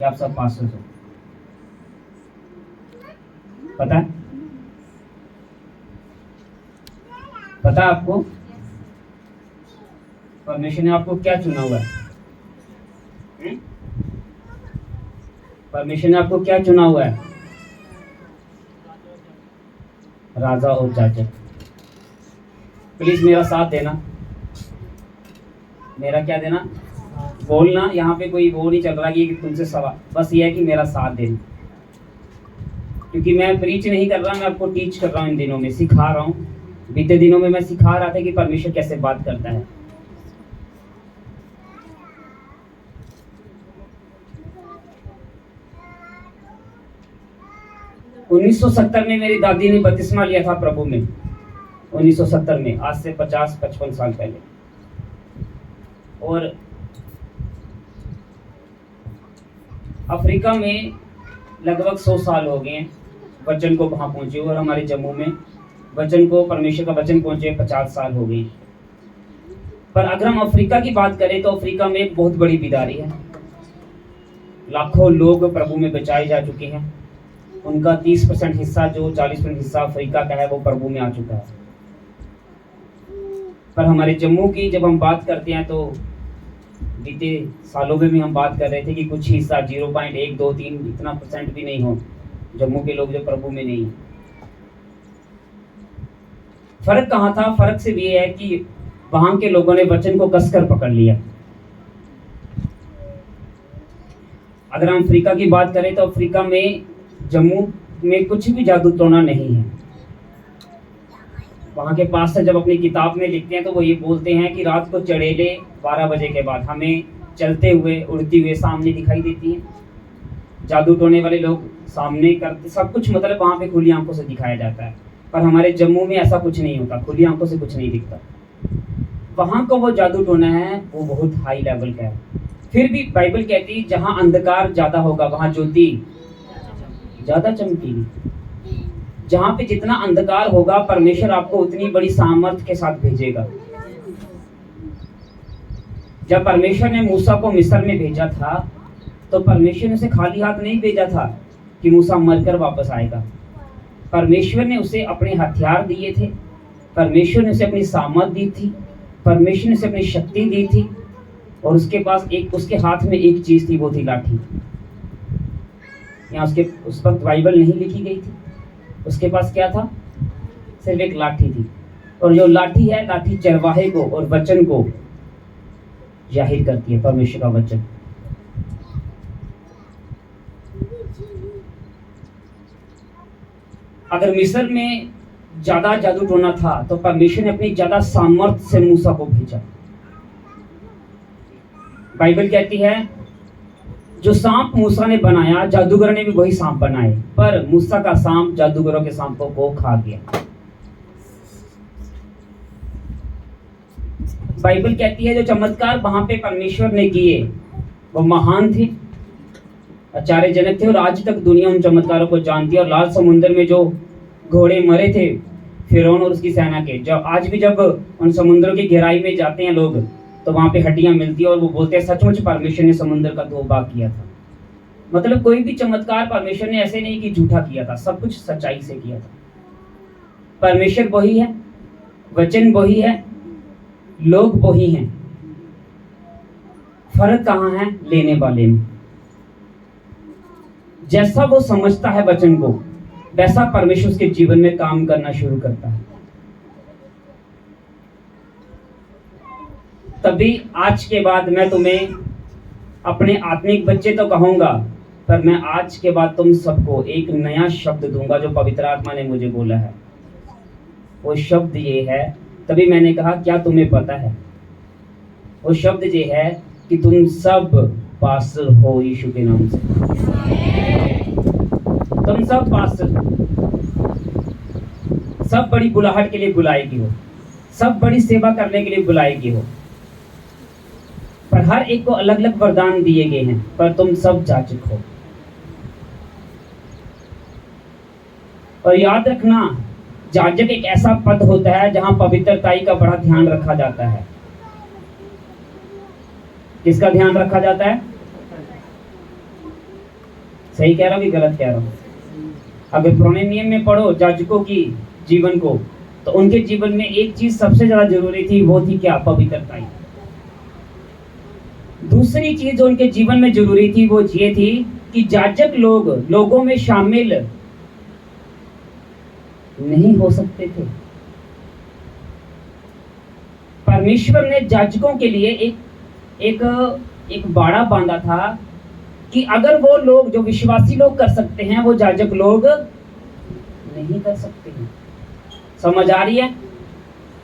कि आप सब पास हो। पता है, पता है आपको परमेश्वर ने आपको क्या चुना हुआ है? परमेश्वर ने आपको क्या चुना हुआ है? राजा और जाजक। प्लीज मेरा साथ देना। मेरा क्या देना? बोलना। यहाँ पे कोई वो नहीं चल रहा कि तुमसे सवाल, बस ये है कि मेरा साथ देना। क्योंकि मैं प्रीच नहीं कर रहा, मैं आपको टीच कर रहा हूँ। इन दिनों में सिखा रहा हूँ। बीते दिनों में मैं सिखा रहा था कि परमेश्वर कैसे बात करता है। उन्नीस सौ 70 में मेरी दादी ने बपतिस्मा लिया था प्रभु में। 1970 में, आज से 50-55 साल पहले। और अफ्रीका में लगभग 100 साल हो गए वचन को वहां पहुंचे, और हमारे जम्मू में वचन को, परमेश्वर का वचन पहुंचे 50 साल हो गए। पर अगर हम अफ्रीका की बात करें तो अफ्रीका में एक बहुत बड़ी बीमारी है। लाखों लोग प्रभु में बचाए जा चुके हैं। उनका 30% हिस्सा, जो 40% हिस्सा अफ्रीका का है, वो प्रभु में आ चुका है। पर हमारे जम्मू की जब हम बात करते हैं तो बीते सालों में भी हम बात कर रहे थे कि कुछ हिस्सा 0.1, 2, 3 इतना % भी नहीं हो जम्मू के लोग जो प्रभु में नहीं है। फर्क कहाँ था? फर्क सिर्फ ये है कि वहां के लोगों ने वचन को कसकर पकड़ लिया। अगर हम अफ्रीका की बात करें तो अफ्रीका में, जम्मू में कुछ भी जादू टोना नहीं है। वहाँ के पास्टर जब अपनी किताब में लिखते हैं तो वो ये बोलते हैं कि रात को चढ़ेले 12 बजे के बाद हमें चलते हुए, उड़ती हुए सामने दिखाई देती हैं। जादू टोने वाले लोग सामने करते, सब कुछ मतलब वहाँ पे खुली आंखों से दिखाया जाता है। पर हमारे जम्मू में ऐसा कुछ नहीं होता, खुली आंखों से कुछ नहीं दिखता। वहाँ का वो जादू टोना है वो बहुत हाई लेवल का है। फिर भी बाइबल कहती है जहाँ अंधकार ज्यादा होगा वहाँ ज्योति ज्यादा चमकेगी। जहाँ पे जितना अंधकार होगा परमेश्वर आपको उतनी बड़ी सामर्थ के साथ भेजेगा। जब परमेश्वर ने मूसा को मिस्र में भेजा था तो परमेश्वर ने उसे खाली हाथ नहीं भेजा था कि मूसा मरकर वापस आएगा। परमेश्वर ने उसे अपने हथियार दिए थे, परमेश्वर ने उसे अपनी सामर्थ दी थी, परमेश्वर ने उसे अपनी शक्ति दी थी, और उसके पास एक, उसके हाथ में एक चीज थी, वो थी लाठी। यहाँ उसके उस वक्त बाइबल नहीं लिखी गई थी, उसके पास क्या था? सिर्फ एक लाठी थी। और जो लाठी है, लाठी चरवाहे को और वचन को जाहिर करती है, परमेश्वर का वचन। अगर मिस्र में ज्यादा जादू टोना था तो परमेश्वर ने अपनी ज्यादा सामर्थ्य से मूसा को भेजा। बाइबल कहती है जो सांप मूसा ने बनाया, जादूगर ने भी वही सांप बनाए, पर मूसा का सांप जादूगरों के सांप को वो खा गया। बाइबल कहती है जो चमत्कार वहां पे परमेश्वर ने किए वो महान थे, आश्चर्यजनक थे, और आज तक दुनिया उन चमत्कारों को जानती है। और लाल समुद्र में जो घोड़े मरे थे फिरौन और उसकी सेना के, जब आज भी जब उन समुद्रों की गहराई में जाते हैं लोग तो वहां पे हड्डियां मिलती है, और वो बोलते हैं सचमुच परमेश्वर ने समुद्र का 2 भाग किया था। मतलब कोई भी चमत्कार परमेश्वर ने ऐसे नहीं कि झूठा किया था, सब कुछ सच्चाई से किया था। परमेश्वर वही है, वचन वही है, लोग वही हैं। फर्क कहाँ है? लेने वाले में। जैसा वो समझता है वचन को, वैसा परमेश्वर उसके जीवन में काम करना शुरू करता है। तभी आज के बाद मैं तुम्हें अपने आत्मिक बच्चे तो कहूंगा, पर मैं आज के बाद तुम सबको एक नया शब्द दूंगा जो पवित्र आत्मा ने मुझे बोला है। वो शब्द ये है, तभी मैंने कहा क्या तुम्हें पता है? वो शब्द ये है कि तुम सब पास्टर हो यीशु के नाम से। तुम सब पास्टर हो। सब बड़ी बुलाहट के लिए बुलाएगी हो, सब बड़ी सेवा करने के लिए बुलाएगी हो, पर हर एक को अलग अलग वरदान दिए गए हैं, पर तुम सब जाचक हो। और याद रखना, जाजक एक ऐसा पद होता है जहां पवित्रताई का बड़ा ध्यान रखा जाता है। किसका ध्यान रखा जाता है? सही कह रहा हूँ कि गलत कह रहा हूँ? अगर पुराने नियम में पढ़ो याजकों की जीवन को, तो उनके जीवन में एक चीज सबसे ज्यादा जरूरी थी, वो थी क्या? पवित्रता। दूसरी चीज जो उनके जीवन में जरूरी थी वो ये थी कि याजक लोगों में शामिल नहीं हो सकते थे। परमेश्वर ने याजकों के लिए एक बाड़ा बांधा था कि अगर वो लोग जो विश्वासी लोग कर सकते हैं, वो याजक लोग नहीं कर सकते हैं। समझ आ रही है?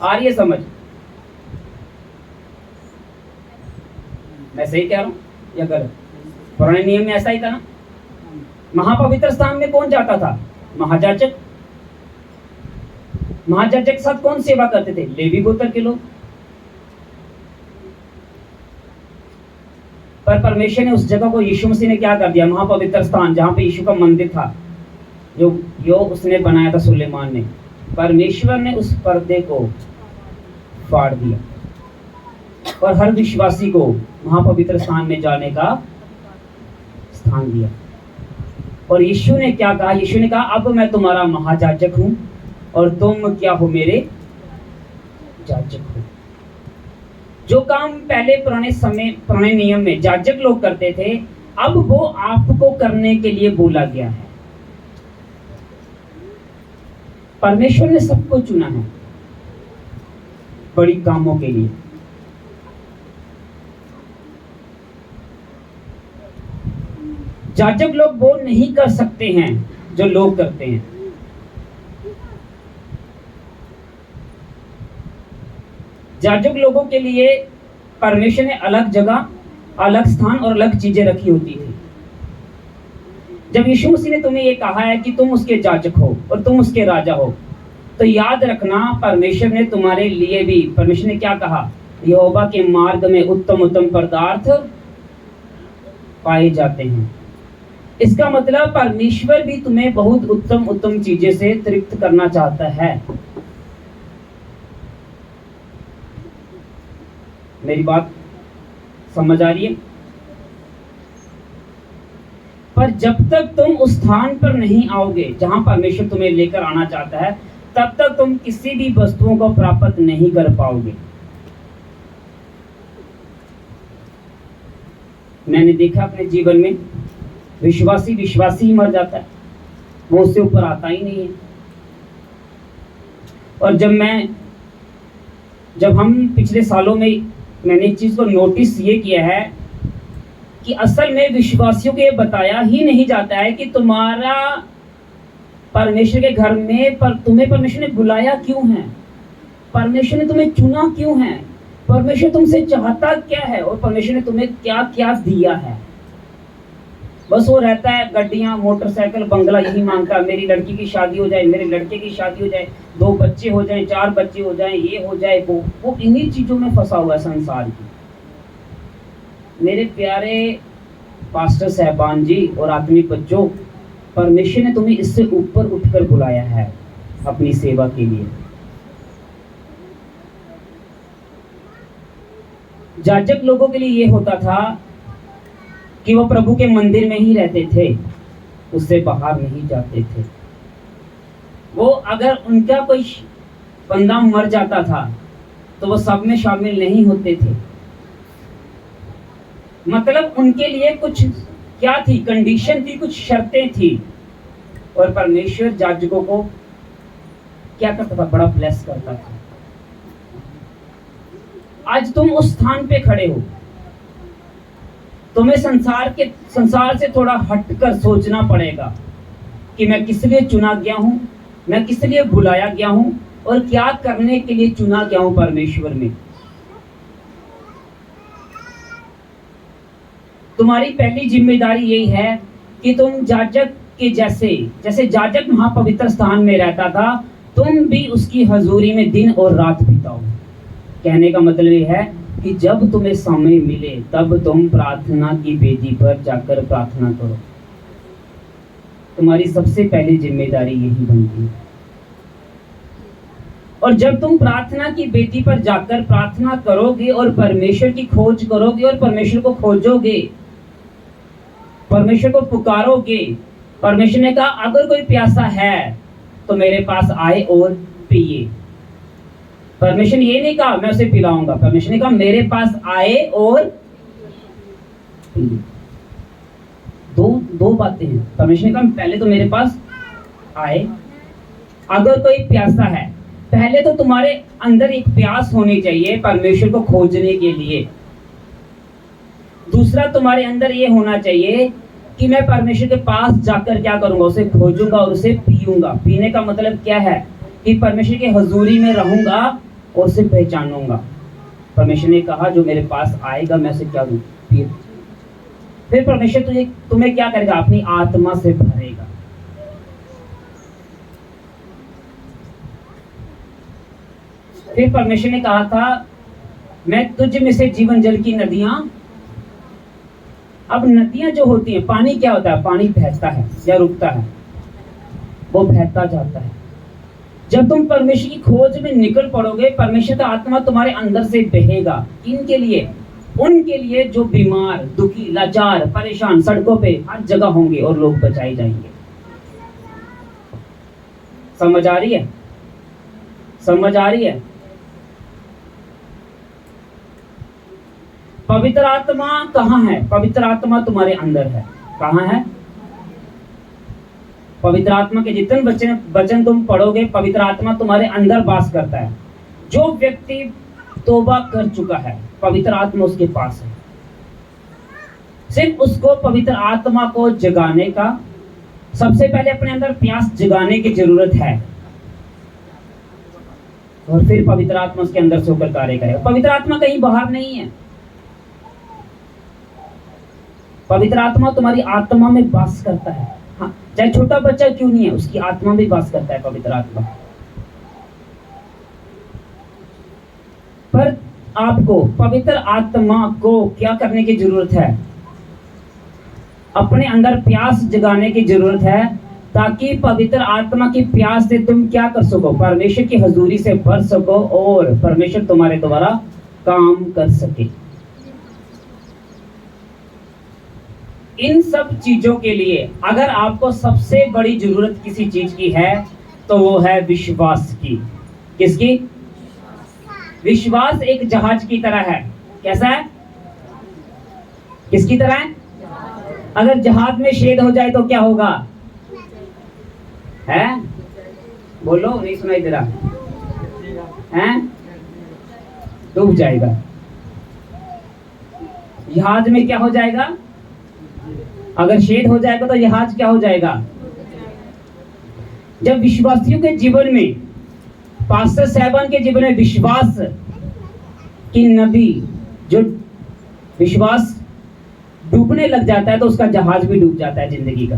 आ रही है समझ? मैं सही कह रहा हूं या गलत? पुराने नियम में ऐसा ही था ना। महापवित्र स्थान में कौन जाता था? महायाजक। महायाजक के साथ कौन सेवा करते थे? लेवी गोत्र के लोग। पर परमेश्वर ने उस जगह को, यीशु मसीह ने क्या कर दिया? महापवित्र स्थान जहां पे यीशु का मंदिर था, जो उसने बनाया था सुलेमान ने, परमेश्वर ने उस पर्दे को फाड़ दिया और हर विश्वासी को महापवित्र स्थान में जाने का स्थान दिया। और यीशु ने क्या कहा? यीशु ने कहा, अब मैं तुम्हारा महायाजक हूं और तुम क्या हो? मेरे याजक हो। जो काम पहले पुराने नियम में याजक लोग करते थे, अब वो आपको करने के लिए बोला गया है। परमेश्वर ने सबको चुना है बड़ी कामों के लिए। याजक लोग वो नहीं कर सकते हैं जो लोग करते हैं। याजक लोगों के लिए परमेश्वर ने अलग जगह, अलग स्थान और अलग चीजें रखी होती थी। जब यीशु मसीह ने तुम्हें ये कहा है कि तुम उसके याजक हो और तुम उसके राजा हो, तो याद रखना परमेश्वर ने तुम्हारे लिए भी, परमेश्वर ने क्या कहा? यहोवा के मार्ग में उत्तम उत्तम पदार्थ पाए जाते हैं। इसका मतलब परमेश्वर भी तुम्हें बहुत उत्तम उत्तम चीजें से तृप्त करना चाहता है। मेरी बात समझ आ रही है? पर जब तक तुम उस स्थान पर नहीं आओगे जहां परमेश्वर तुम्हें लेकर आना चाहता है, तब तक तुम किसी भी वस्तुओं को प्राप्त नहीं कर पाओगे। मैंने देखा अपने जीवन में, विश्वासी ही मर जाता है, वो उससे ऊपर आता ही नहीं है। और जब हम पिछले सालों में, मैंने एक चीज को नोटिस ये किया है कि असल में विश्वासियों को ये बताया ही नहीं जाता है कि तुम्हारा परमेश्वर के घर में तुम्हें परमेश्वर ने बुलाया क्यों है, परमेश्वर ने तुम्हें चुना क्यों है, परमेश्वर तुमसे चाहता क्या है और परमेश्वर ने तुम्हें क्या क्या दिया है। बस वो रहता है गड्डियां, मोटरसाइकिल, बंगला, यही मांगता है। मेरी लड़की की शादी हो जाए, मेरे लड़के की शादी हो जाए, 2 बच्चे हो जाएं, 4 बच्चे हो जाएं, ये हो जाए, वो इन्हीं चीजों में फंसा हुआ है संसार की। मेरे प्यारे पास्टर साहबान जी और आत्मिक बच्चों, परमेश्वर ने तुम्हें इससे ऊपर उठकर बुलाया है अपनी सेवा के लिए। याजक लोगों के लिए ये होता था कि वो प्रभु के मंदिर में ही रहते थे, उससे बाहर नहीं जाते थे। वो अगर उनका कोई बंदा मर जाता था तो वो सब में शामिल नहीं होते थे। मतलब उनके लिए कुछ क्या थी? कंडीशन थी, कुछ शर्तें थी। और परमेश्वर याजकों को क्या करता था? बड़ा ब्लेस करता था। आज तुम उस स्थान पे खड़े हो, तुम्हें संसार से थोड़ा हटकर सोचना पड़ेगा कि मैं किस लिए चुना गया हूं, मैं किस लिए बुलाया गया हूं और क्या करने के लिए चुना गया हूं परमेश्वर में। तुम्हारी पहली जिम्मेदारी यही है कि तुम याजक के जैसे याजक महापवित्र स्थान में रहता था, तुम भी उसकी हजूरी में दिन और रात बिताओ। कहने का मतलब ये है कि जब तुम्हें समय मिले तब तुम प्रार्थना की वेदी पर जाकर प्रार्थना करो। तुम्हारी सबसे पहली जिम्मेदारी यही बनती है। और जब तुम प्रार्थना की वेदी पर जाकर प्रार्थना करोगे और परमेश्वर की खोज करोगे और परमेश्वर को खोजोगे, परमेश्वर को पुकारोगे, परमेश्वर ने कहा अगर कोई प्यासा है तो मेरे पास आए और पिए। परमेश्वर ने ये नहीं कहा मैं उसे पिलाऊंगा, परमेश्वर ने कहा मेरे पास आए और पिए। दो बातें हैं। परमेश्वर ने कहा पहले तो मेरे पास आए, अगर कोई प्यासा है, पहले तो तुम्हारे अंदर एक प्यास होनी चाहिए परमेश्वर को खोजने के लिए। दूसरा तुम्हारे अंदर ये होना चाहिए कि मैं परमेश्वर के पास जाकर क्या करूंगा, उसे खोजूंगा और उसे पीऊंगा। पीने का मतलब क्या है कि परमेश्वर के हजूरी में रहूंगा और उसे पहचानूंगा। परमेश्वर ने कहा जो मेरे पास आएगा मैं उसे क्या दूं, पी। फिर परमेश्वर तुम्हें क्या करेगा, अपनी आत्मा से भरेगा। फिर परमेश्वर ने कहा था मैं तुझ में से जीवन जल की नदियां। अब नदियां जो होती हैं, पानी क्या होता है, पानी बहता है या रुकता है, वो बहता जाता है। जब तुम परमेश्वर की खोज में निकल पड़ोगे, परमेश्वर का आत्मा तुम्हारे अंदर से बहेगा। किनके लिए, उनके लिए जो बीमार, दुखी, लाचार, परेशान सड़कों पे हर जगह होंगे और लोग बचाए जाएंगे। समझ आ रही है, समझ आ रही है। पवित्र आत्मा कहाँ है, पवित्र आत्मा तुम्हारे अंदर है। कहाँ है, पवित्र आत्मा के जितने वचन तुम पढ़ोगे, पवित्र आत्मा तुम्हारे अंदर वास करता है। जो व्यक्ति तौबा कर चुका है, पवित्र आत्मा उसके पास है। सिर्फ उसको पवित्र आत्मा को जगाने का, सबसे पहले अपने अंदर प्यास जगाने की जरूरत है, और फिर पवित्र आत्मा उसके अंदर से होकर कार्य करेगा। पवित्र आत्मा कहीं बाहर नहीं है, पवित्र आत्मा तुम्हारी आत्मा में वास करता है। हाँ, चाहे छोटा बच्चा क्यों नहीं है, उसकी आत्मा में वास करता है पवित्र आत्मा। पर आपको पवित्र आत्मा को क्या करने की जरूरत है, अपने अंदर प्यास जगाने की जरूरत है, ताकि पवित्र आत्मा की प्यास से तुम क्या कर सको, परमेश्वर की हजूरी से भर सको और परमेश्वर तुम्हारे द्वारा काम कर सके। इन सब चीजों के लिए अगर आपको सबसे बड़ी जरूरत किसी चीज की है तो वो है विश्वास की। किसकी, विश्वास एक जहाज की तरह है। कैसा है, किसकी तरह है, अगर जहाज में छेद हो जाए तो क्या होगा, है, बोलो, नहीं सुनाई दे रहा है, डूब जाएगा। जहाज में क्या हो जाएगा, अगर छेद हो जाएगा तो जहाज क्या हो जाएगा। जब विश्वासियों के जीवन में, पास्टर साहबान के जीवन में विश्वास की नदी, जो विश्वास डूबने लग जाता है तो उसका जहाज भी डूब जाता है जिंदगी का।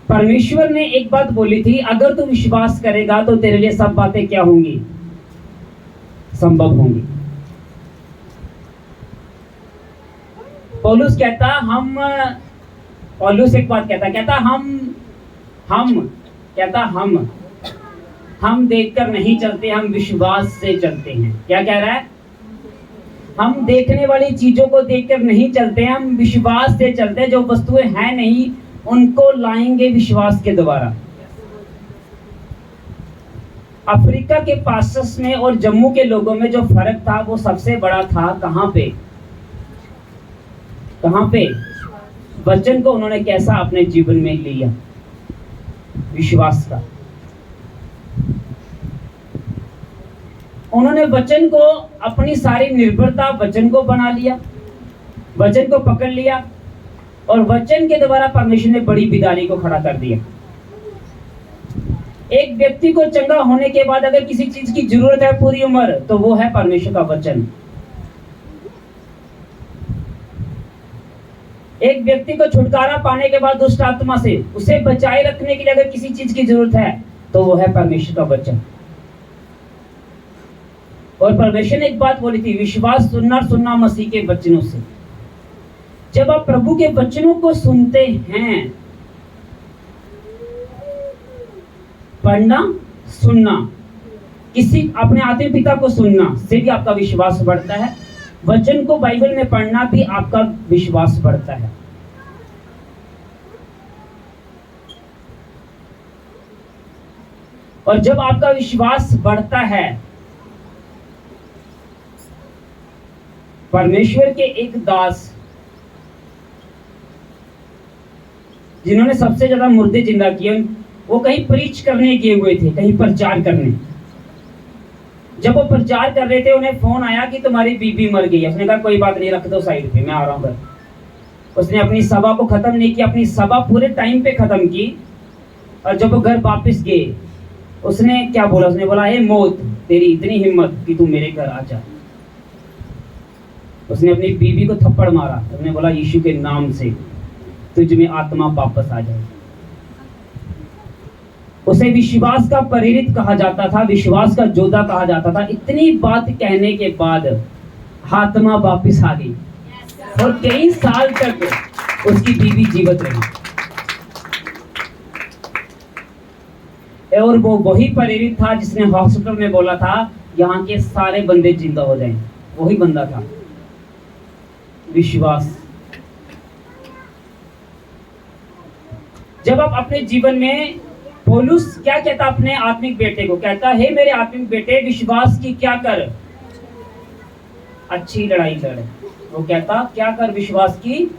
परमेश्वर ने एक बात बोली थी, अगर तू विश्वास करेगा तो तेरे लिए सब बातें क्या होंगी, संभव होंगी। पौलुस कहता पौलुस एक बात कहता हम देखकर नहीं चलते, हम विश्वास से चलते हैं। क्या कह रहा है, हम देखने वाली चीजों को देखकर नहीं चलते, हम विश्वास से चलते हैं। जो वस्तुएं हैं नहीं उनको लाएंगे विश्वास के द्वारा। अफ्रीका के पास्टर्स में और जम्मू के लोगों में जो फर्क था वो सबसे बड़ा था कहां पे, वचन को उन्होंने कैसा अपने जीवन में लिया, विश्वास का। उन्होंने वचन को, अपनी सारी निर्भरता वचन को बना लिया, वचन को पकड़ लिया, और वचन के द्वारा परमेश्वर ने बड़ी बिदारी को खड़ा कर दिया। एक व्यक्ति को चंगा होने के बाद अगर किसी चीज की जरूरत है पूरी उम्र, तो वो है परमेश्वर का वचन। एक व्यक्ति को छुटकारा पाने के बाद दुष्ट आत्मा से उसे बचाए रखने के लिए अगर किसी चीज की जरूरत है तो वो है परमेश्वर का वचन। और परमेश्वर ने एक बात बोली थी, विश्वास सुनना मसीह के वचनों से। जब आप प्रभु के वचनों को सुनते हैं, पढ़ना, सुनना, किसी अपने आत्मिक पिता को सुनना से भी आपका विश्वास बढ़ता है। वचन को बाइबल में पढ़ना भी आपका विश्वास बढ़ता है। और जब आपका विश्वास बढ़ता है, परमेश्वर के एक दास जिन्होंने सबसे ज्यादा मुर्दे जिंदा किए, वो कहीं प्रीच करने गए हुए थे, कहीं प्रचार करने। जब वो प्रचार कर रहे थे, उन्हें फोन आया कि तुम्हारी बीबी मर गई। उसने कहा कोई बात नहीं, रख दो साइड पे, मैं आ रहा हूं घर। उसने अपनी सभा को खत्म नहीं किया, अपनी सभा पूरे टाइम पे खत्म की। और जब वो घर वापस गए, उसने क्या बोला? उसने बोला, हे मौत, तेरी इतनी हिम्मत कि तू मेरे घर आ जा। उसने अपनी बीबी को थप्पड़ मारा। उसने बोला, यीशु के नाम से तुझ में आत्मा वापस आ जाए। उसे विश्वास का प्रेरित कहा जाता था, विश्वास का योद्धा कहा जाता था। इतनी बात कहने के बाद आत्मा वापस आ गई और कई साल तक उसकी बीवी जीवित रही। और वो वही प्रेरित था जिसने हॉस्पिटल में बोला था यहाँ के सारे बंदे जिंदा हो जाएं। वही बंदा था। विश्वास। जब आप अपने जीवन में, पौलुस क्या कहता अपने आत्मिक बेटे को? कहता है, मेरे आत्मिक बेटे, विश्वास की क्या कर? अच्छी लड़ाई लड़। वो कहता क्या कर? विश्वास की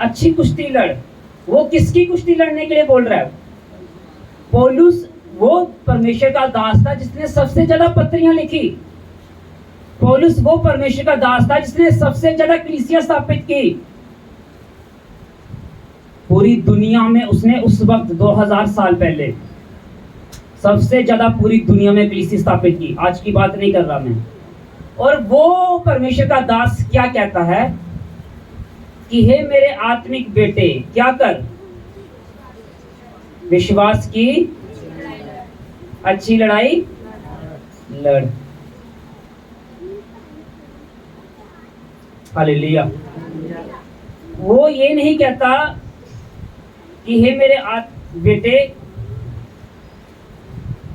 अच्छी कुश्ती लड़। वो किसकी कुश्ती लड़ने के लिए बोल रहा है? पौलुस वो परमेश्वर का दास था जिसने सबसे ज्यादा पत्रियां लिखी। पौलुस वो परमेश्वर का दास था जिसने सबसे ज्यादा कलीसिया स्थापित की पूरी दुनिया में। उसने उस वक्त 2000 साल पहले सबसे ज्यादा पूरी दुनिया में कलीसिया स्थापित की। आज की बात नहीं कर रहा मैं। और वो परमेश्वर का दास क्या कहता है कि हे मेरे आत्मिक बेटे, क्या कर? विश्वास की अच्छी लड़ाई लड़। हालेलुया। वो ये नहीं कहता कि हे मेरे बेटे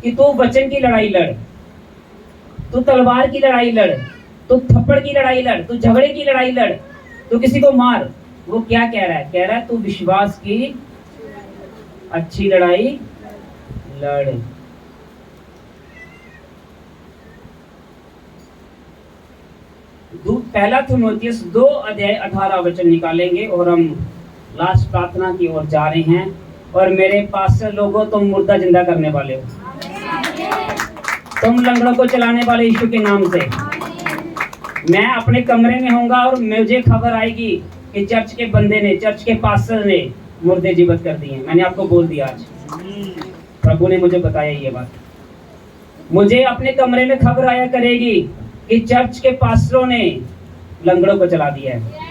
कि तू वचन की लड़ाई लड़, तू तलवार की लड़ाई लड़, तू थप्पड़ की लड़ाई लड़, तू झगड़े की लड़ाई लड़, तू किसी को मार। वो क्या कह रहा है? कह रहा है तू विश्वास की अच्छी लड़ाई लड़। पहला थिमोथियुस 2 अध्याय 18 वचन निकालेंगे और हम लास्ट प्रार्थना की ओर जा रहे हैं। और मेरे पास से लोगों, तुम मुर्दा जिंदा करने वाले हो, तुम लंगड़ों को चलाने वाले यीशु के नाम से। मैं अपने कमरे में होऊंगा और मुझे खबर आएगी कि चर्च के बंदे ने, चर्च के पास्टर ने मुर्दे जीवित कर दिए। मैंने आपको बोल दिया, आज प्रभु ने मुझे बताया ये बात। मुझे अपने कमरे में खबर आया करेगी कि चर्च के पास्टरों ने लंगड़ों को चला दिया है।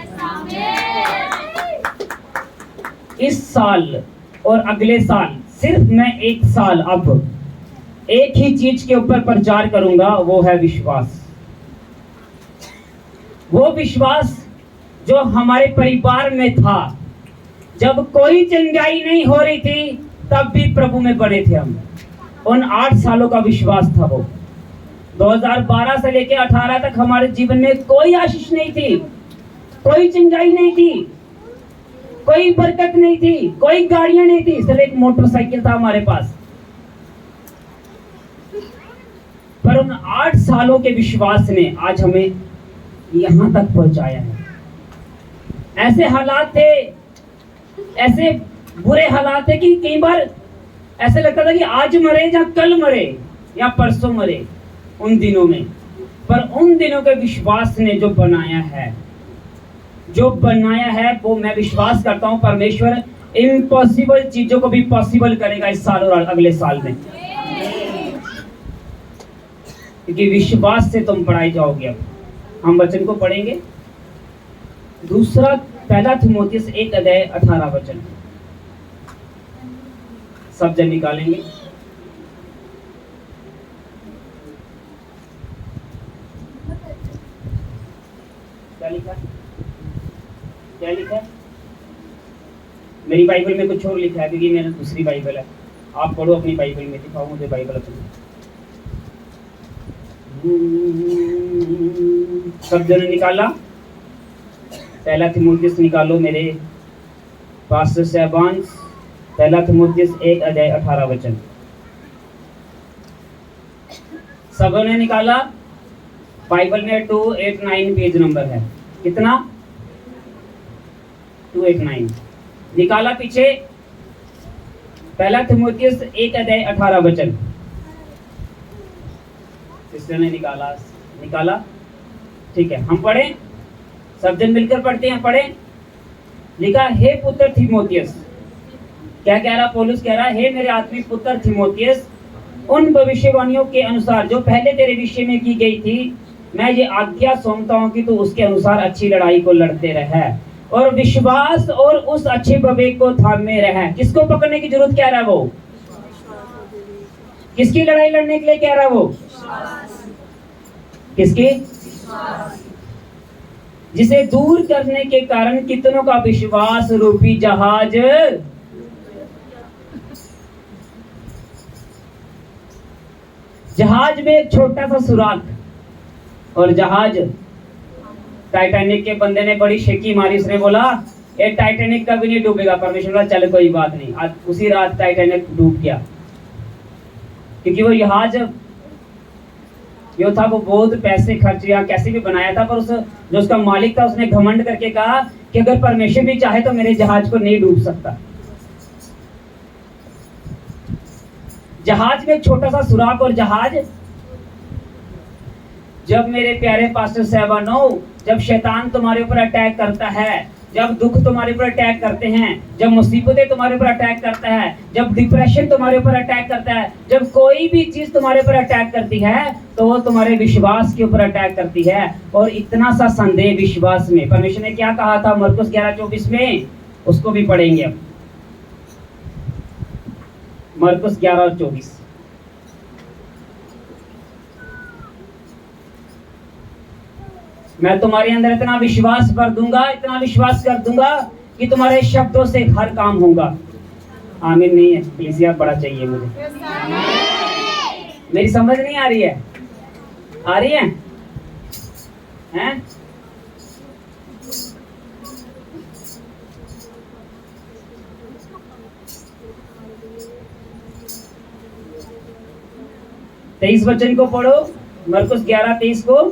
इस साल और अगले साल सिर्फ मैं एक साल अब एक ही चीज के ऊपर प्रचार करूंगा, वो है विश्वास। वो विश्वास जो हमारे परिवार में था। जब कोई चंगाई नहीं हो रही थी तब भी प्रभु में बड़े थे हम। उन 8 सालों का विश्वास था वो। 2012 से लेकर 18 तक हमारे जीवन में कोई आशीष नहीं थी, कोई चंगाई नहीं थी, कोई बरकत नहीं थी, कोई गाड़ियां नहीं थी, सिर्फ एक मोटरसाइकिल था हमारे पास। पर उन 8 सालों के विश्वास ने आज हमें यहां तक पहुंचाया है। ऐसे हालात थे, ऐसे बुरे हालात थे कि कई बार ऐसे लगता था कि आज मरे या कल मरे या परसों मरे उन दिनों में। पर उन दिनों के विश्वास ने जो बनाया है, वो मैं विश्वास करता हूं परमेश्वर इम्पॉसिबल चीजों को भी पॉसिबल करेगा इस साल और अगले साल में। क्योंकि विश्वास से तुम पढ़ाई जाओगे। अब हम वचन को पढ़ेंगे। दूसरा, पहला थिमोथियुस 1 अध्याय 18 वचन सब जन निकालेंगे। क्या लिखा है? क्या लिखा है? मेरी बाइबल में कुछ और लिखा है क्योंकि मेरी दूसरी बाइबल है। आप पढ़ो अपनी बाइबल में, दिखाओ मुझे बाइबल अपनी। सब जने निकाला? पहला थिमोथियस निकालो मेरे पास्टर साहबान, पहला थिमोथियस 1 अध्याय 18 वचन। सबों ने निकाला? बाइबल में 289 पेज नंबर है। कितना? 289 निकाला पीछे? पहला थिमोथियस 1 अध्याय 18 वचन। सिस्टर ने निकाला? निकाला? ठीक है, हम पढ़ें, सब जन मिलकर पढ़ते हैं। पढ़ें। लिखा, हे पुत्र थिमोथियस। क्या कह रहा पौलुस? कह रहा, हे मेरे आत्मिक पुत्र थिमोथियस, उन भविष्यवाणियों के अनुसार जो पहले तेरे विषय में की गई थी, मैं ये आज्ञा सौंपता हूँ कि तू उसके अनुसार अच्छी लड़ाई को लड़ते रहे और विश्वास और उस अच्छे विवेक को थामे रहे। किसको पकड़ने की जरूरत कह रहा है वो? किसकी लड़ाई लड़ने के लिए कह रहा है वो? किसकी? जिसे दूर करने के कारण कितनों का विश्वास रूपी जहाज में एक छोटा सा सुराख, और जहाज टाइटैनिक के बंदे ने बड़ी शेकी मारी। उसने बोला, ये टाइटैनिक कभी नहीं डूबेगा। परमेश्वर बोला, चल कोई बात नहीं। आज उसी रात टाइटैनिक डूब गया, क्योंकि वो जहाज जो था वो बहुत पैसे खर्च किया, कैसे भी बनाया था, पर जो उसका मालिक था उसने घमंड करके कहा कि अगर परमेश्वर भी चाहे तो मेरे जहाज को नहीं डूब सकता। जहाज में एक छोटा सा सुराख, और जहाज जब मेरे प्यारे पास्टर साहबानो, जब शैतान तुम्हारे ऊपर अटैक करता है, जब दुख तुम्हारे ऊपर अटैक करते हैं, जब मुसीबतें तुम्हारे ऊपर अटैक करता है, जब डिप्रेशन तुम्हारे ऊपर अटैक करता है, जब कोई भी चीज तुम्हारे ऊपर अटैक करती है, तो वो तुम्हारे विश्वास के ऊपर अटैक करती है। और इतना सा संदेह विश्वास में, परमेश्वर ने क्या कहा था मरकुस 11:24 में, उसको भी पढ़ेंगे अब। मरकुस 11:24। मैं तुम्हारे अंदर इतना विश्वास भर दूंगा, इतना विश्वास कर दूंगा कि तुम्हारे शब्दों से हर काम होगा। आमीन नहीं है? प्लीज यार, बड़ा चाहिए मुझे। मेरी समझ नहीं आ रही है? आ रही है? हैं? तेईस वचन को पढ़ो, मरकुस 11:23 को।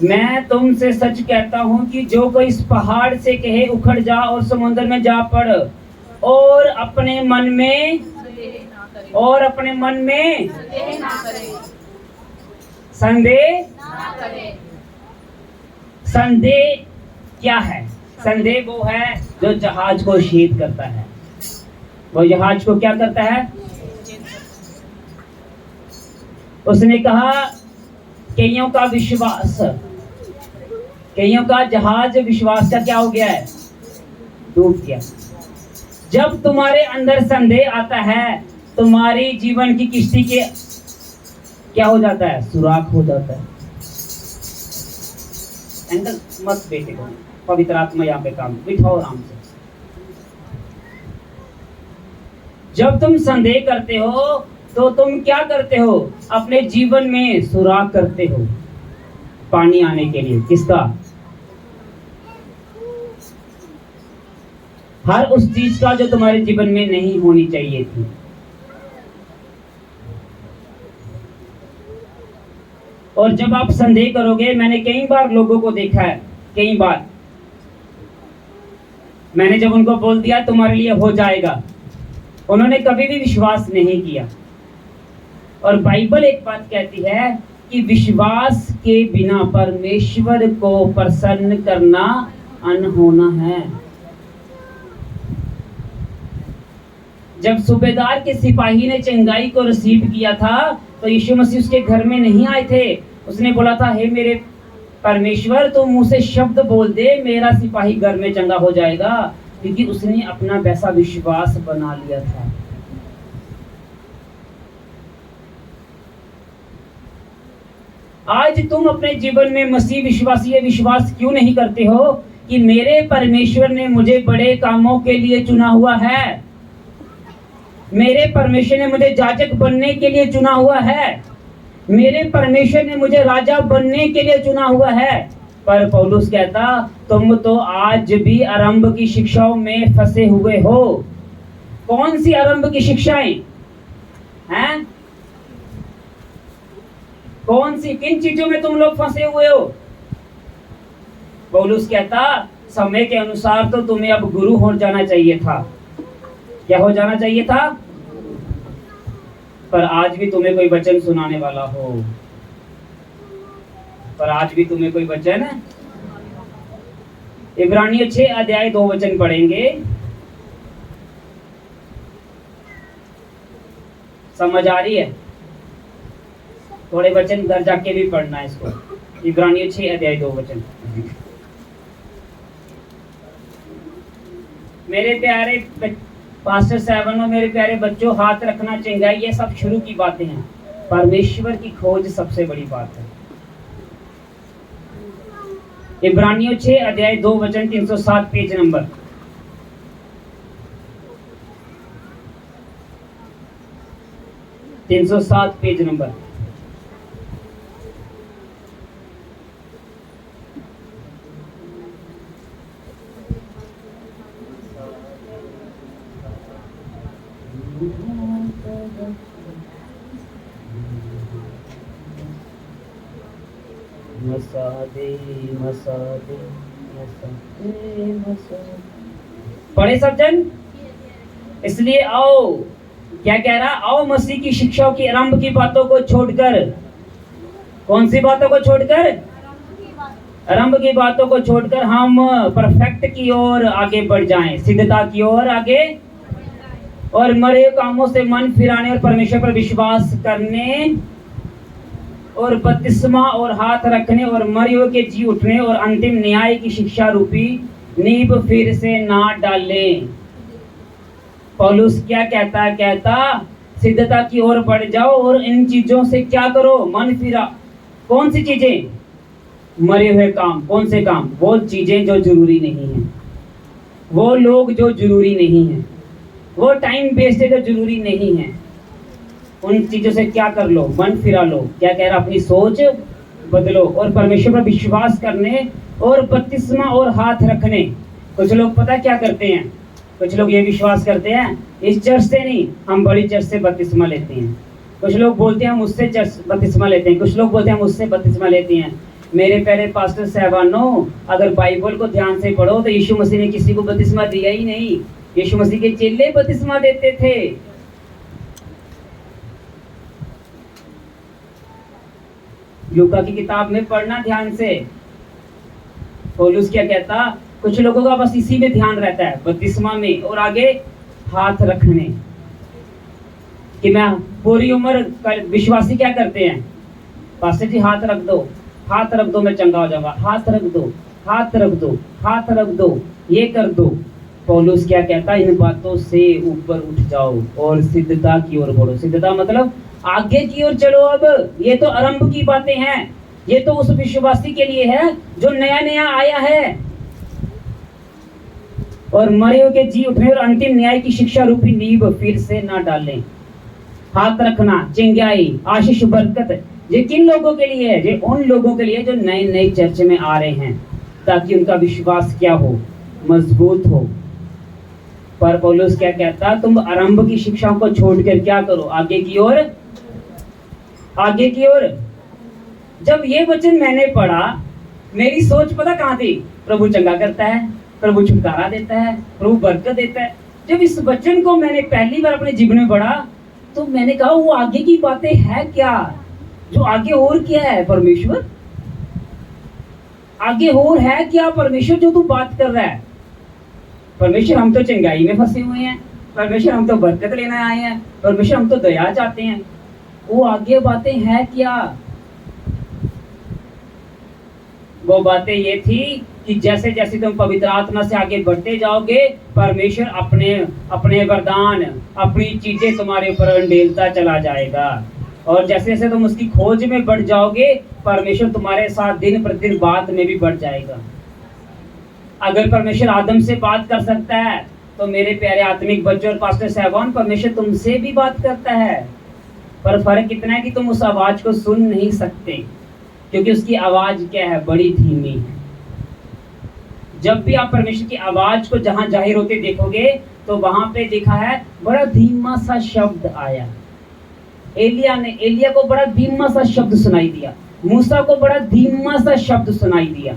मैं तुमसे सच कहता हूं कि जो कोई इस पहाड़ से कहे उखड़ जा और समुद्र में जा पड़, और अपने मन में संदेह क्या है? संदेह वो है जो जहाज को शीत करता है। वो जहाज को क्या करता है? उसने कहा, कईयों का विश्वास, कईयों का जहाज विश्वास का क्या हो गया है? डूब गया। जब तुम्हारे अंदर संदेह आता है, तुम्हारी जीवन की किश्ती के क्या हो जाता है? सुराख हो जाता है। एंगल मत बेटे को, पवित्र आत्मा यहाँ पे काम, बिठाओ आराम से। जब तुम संदेह करते हो तो तुम क्या करते हो? अपने जीवन में सुराख करते हो पानी आने के लिए। किसका? हर उस चीज का जो तुम्हारे जीवन में नहीं होनी चाहिए थी। और जब आप संदेह करोगे, मैंने कई बार लोगों को देखा है, कई बार मैंने जब उनको बोल दिया तुम्हारे लिए हो जाएगा, उन्होंने कभी भी विश्वास नहीं किया। और बाइबल एक बात कहती है कि विश्वास के बिना परमेश्वर को प्रसन्न करना अनहोना है। जब सूबेदार के सिपाही ने चंगाई को रिसीव किया था, तो यीशु मसीह उसके घर में नहीं आए थे। उसने बोला था, हे मेरे परमेश्वर, तो मुंह से शब्द बोल दे, मेरा सिपाही घर में चंगा हो जाएगा, क्योंकि उसने अपना वैसा विश्वास बना लिया था। आज तुम अपने जीवन में मसीह विश्वासी ये विश्वास क्यों नहीं करते हो कि मेरे परमेश्वर ने मुझे बड़े कामों के लिए चुना हुआ है? मेरे परमेश्वर ने मुझे याजक बनने के लिए चुना हुआ है, मेरे परमेश्वर ने मुझे राजा बनने के लिए चुना हुआ है। पर पौलुस कहता, तुम तो आज भी आरंभ की शिक्षाओं में फंसे हुए हो। कौन सी आरंभ की शिक्षाएं हैं? कौन सी, किन चीजों में तुम लोग फंसे हुए हो? पौलुस कहता, समय के अनुसार तो तुम्हें अब गुरु हो जाना चाहिए था। क्या हो जाना चाहिए था? पर आज भी तुम्हें कोई वचन सुनाने वाला हो, पर आज भी तुम्हें कोई वचन है। इब्रानियों 6 अध्याय 2 वचन पढ़ेंगे, समझ आ रही है? थोड़े वचन घर जाके भी पढ़ना है इसको। इब्रानियों 6 अध्याय 2 वचन। मेरे प्यारे पास्टर साहब और मेरे प्यारे बच्चों, हाथ रखना, चिंगाई, ये सब शुरू की बातें हैं। परमेश्वर की खोज सबसे बड़ी बात है। इब्रानियों 6 अध्याय 2 वचन 307 पेज नंबर। Page number. पढ़े सब जन? इसलिए आओ, क्या कह रहा? आओ मसीह की शिक्षाओं की आरंभ की बातों को छोड़कर, कौन सी बातों को छोड़कर? आरंभ की बातों को छोड़कर हम परफेक्ट की ओर आगे बढ़ जाएं, सिद्धता की ओर आगे, और मरे कामों से मन फिराने और परमेश्वर पर विश्वास करने और बपतिस्मा और हाथ रखने और मरियों के जी उठने और अंतिम न्याय की शिक्षा रूपी नींव फिर से ना डालें। पौलुस क्या कहता है? कहता, सिद्धता की ओर बढ़ जाओ और इन चीजों से क्या करो? मन फिरा। कौन सी चीजें? मरे हुए काम। कौन से काम? वो चीजें जो जरूरी नहीं है, वो लोग जो जरूरी नहीं है, वो टाइम वेस्ट जो जरूरी नहीं है, उन चीजों से क्या कर लो? मन फिरा लो। क्या कह रहा? अपनी सोच बदलो और परमेश्वर पर विश्वास करने और बपतिस्मा और हाथ रखने। कुछ लोग पता क्या करते हैं? कुछ लोग ये विश्वास करते हैं, इस चर्च से नहीं, हम बड़ी चर्च से बपतिस्मा लेते हैं। कुछ लोग बोलते हैं हम उससे चर्च बपतिस्मा लेते हैं, कुछ लोग बोलते हैं हम उससे बपतिस्मा लेते हैं। मेरे प्यारे पास्टर साहबानों, अगर बाइबल को ध्यान से पढ़ो तो यीशु मसीह ने किसी को बपतिस्मा दिया ही नहीं। यीशु मसीह के चेले बपतिस्मा देते थे। लूका की किताब में पढ़ना ध्यान से। पौलुस क्या कहता? कुछ लोगों का बस इसी में ध्यान रहता है, बपतिस्मा में और आगे हाथ रखने, कि मैं पूरी उम्र विश्वासी क्या करते हैं? पास्टर जी हाथ रख दो, हाथ रख दो, मैं चंगा हो जाऊंगा, हाथ रख दो, हाथ रख दो, हाथ रख दो, ये कर दो। पौलुस क्या कहता? इन बातों से ऊपर उठ जाओ और सिद्धता की ओर बढ़ो। सिद्धता मतलब आगे की ओर चलो। अब ये तो आरंभ की बातें हैं, ये तो उस विश्वासी के लिए है जो नया नया आया है। और मरे के जी उठने और अंतिम न्याय की शिक्षा रूपी नींव फिर से ना डालें। हाथ रखना, चिंगाई, आशीष, बरकत, ये किन लोगों के लिए है? ये उन लोगों के लिए जो नए नए चर्च में आ रहे हैं, ताकि उनका विश्वास क्या हो? मजबूत हो। पर पौलुस क्या कहता? तुम आरंभ की शिक्षाओं को छोड़कर क्या करो? आगे की ओर, आगे की ओर। जब ये वचन मैंने पढ़ा, मेरी सोच पता कहाँ थी? प्रभु चंगा करता है, प्रभु छुटकारा देता है, प्रभु बरकत देता है। जब इस वचन को मैंने पहली बार अपने जीवन में पढ़ा तो मैंने कहा, वो आगे की बातें है क्या? जो आगे और क्या है? परमेश्वर आगे और है क्या? परमेश्वर जो तू बात कर रहा है, परमेश्वर हम तो चंगाई में फंसे हुए हैं, परमेश्वर हम तो बरकत लेने आए हैं, परमेश्वर हम तो दया चाहते हैं, वो आगे बातें हैं क्या? वो बातें ये थी कि जैसे जैसे तुम पवित्र आत्मा से आगे बढ़ते जाओगे, परमेश्वर अपने अपने वरदान, अपनी चीजें तुम्हारे ऊपर अंडेलता चला जाएगा। और जैसे जैसे तुम उसकी खोज में बढ़ जाओगे, परमेश्वर तुम्हारे साथ दिन प्रतिदिन बात में भी बढ़ जाएगा। अगर परमेश्वर आदम से बात कर सकता है तो मेरे प्यारे आत्मिक बच्चों और पास्टर साहबान, परमेश्वर तुमसे भी बात करता है, पर फर्क इतना है कि तुम उस आवाज को सुन नहीं सकते, क्योंकि उसकी आवाज क्या है, बड़ी धीमी है। जब भी आप परमेश्वर की आवाज को जहां जाहिर होते देखोगे तो वहां पे लिखा है बड़ा धीमा सा शब्द आया। एलिया को बड़ा धीमा सा शब्द सुनाई दिया, मूसा को बड़ा धीमा सा शब्द सुनाई दिया।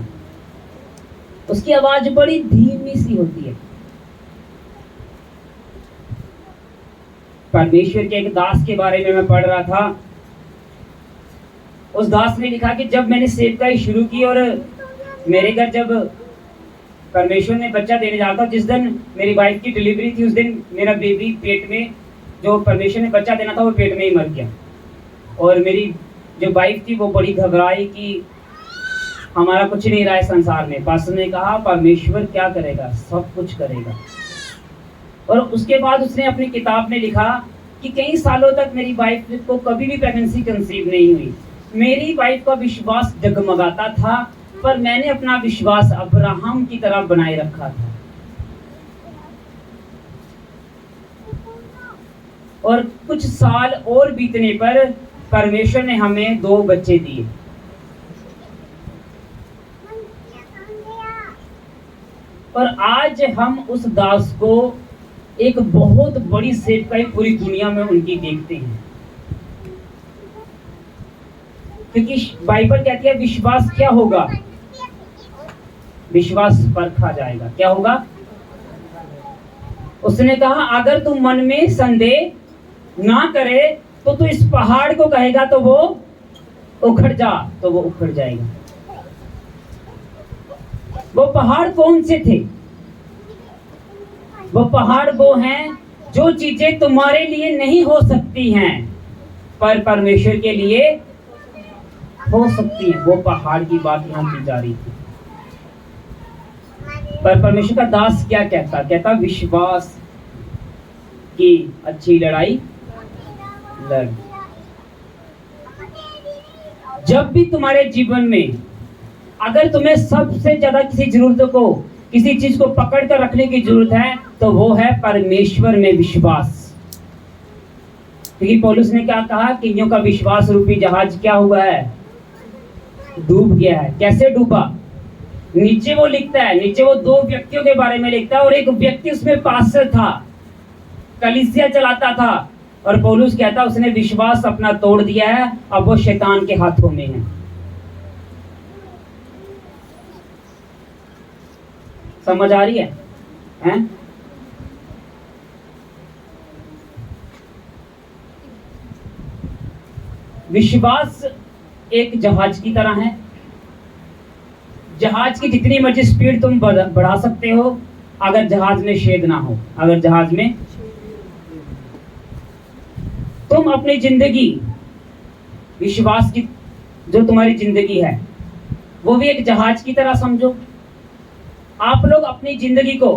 उसकी आवाज बड़ी धीमी सी होती है। परमेश्वर के एक दास के बारे में मैं पढ़ रहा था। उस दास ने लिखा कि जब मैंने सेवकाई शुरू की और मेरे घर जब परमेश्वर ने बच्चा देने जाता, जिस दिन मेरी वाइफ की डिलीवरी थी, उस दिन मेरा बेबी पेट में, जो परमेश्वर ने बच्चा देना था वो पेट में ही मर गया। और मेरी जो वाइफ थी वो बड़ी घबराई कि हमारा कुछ नहीं रहा है संसार में। पास्टर ने कहा परमेश्वर क्या करेगा, सब कुछ करेगा। और उसके बाद उसने अपनी किताब में लिखा कि कई सालों तक मेरी वाइफ को कभी भी प्रेगनेंसी कंसीव नहीं हुई। मेरी वाइफ का विश्वास डगमगाता था, पर मैंने अपना विश्वास अब्राहम की तरह बनाए रखा था। और कुछ साल और बीतने पर परमेश्वर ने हमें 2 बच्चे दिए। और आज हम उस दास को एक बहुत बड़ी सेवकाई पूरी दुनिया में उनकी देखते हैं, क्योंकि बाइबल कहती है विश्वास क्या होगा, विश्वास परखा जाएगा। क्या होगा? उसने कहा अगर तू मन में संदेह ना करे तो तू इस पहाड़ को कहेगा तो वो उखड़ जा, तो वो उखड़ जाएगा। वो पहाड़ कौन से थे? वो पहाड़ वो हैं जो चीजें तुम्हारे लिए नहीं हो सकती हैं पर परमेश्वर के लिए हो सकती है। वो पहाड़ की बात यहां की जा रही थी। पर परमेश्वर का दास क्या कहता विश्वास की अच्छी लड़ाई लड़। जब भी तुम्हारे जीवन में अगर तुम्हें सबसे ज्यादा किसी जरूरत को, किसी चीज को पकड़ कर रखने की जरूरत है तो वो है परमेश्वर में विश्वास। क्योंकि पौलुस ने क्या कहा, कईयों का विश्वास रूपी जहाज क्या हुआ है, डूब गया है। कैसे डूबा? नीचे वो लिखता है, नीचे वो 2 व्यक्तियों के बारे में लिखता है और एक व्यक्ति उसमें पास्टर था, कलीसिया चलाता था। और पौलुस कहता उसने विश्वास अपना तोड़ दिया है, अब वो शैतान के हाथों में है। समझ आ रही है? हैं? विश्वास एक जहाज की तरह है। जहाज की जितनी मर्जी स्पीड तुम बढ़ा सकते हो, अगर जहाज में छेद ना हो, अगर जहाज में तुम अपनी जिंदगी, विश्वास की जो तुम्हारी जिंदगी है वो भी एक जहाज की तरह समझो। आप लोग अपनी जिंदगी को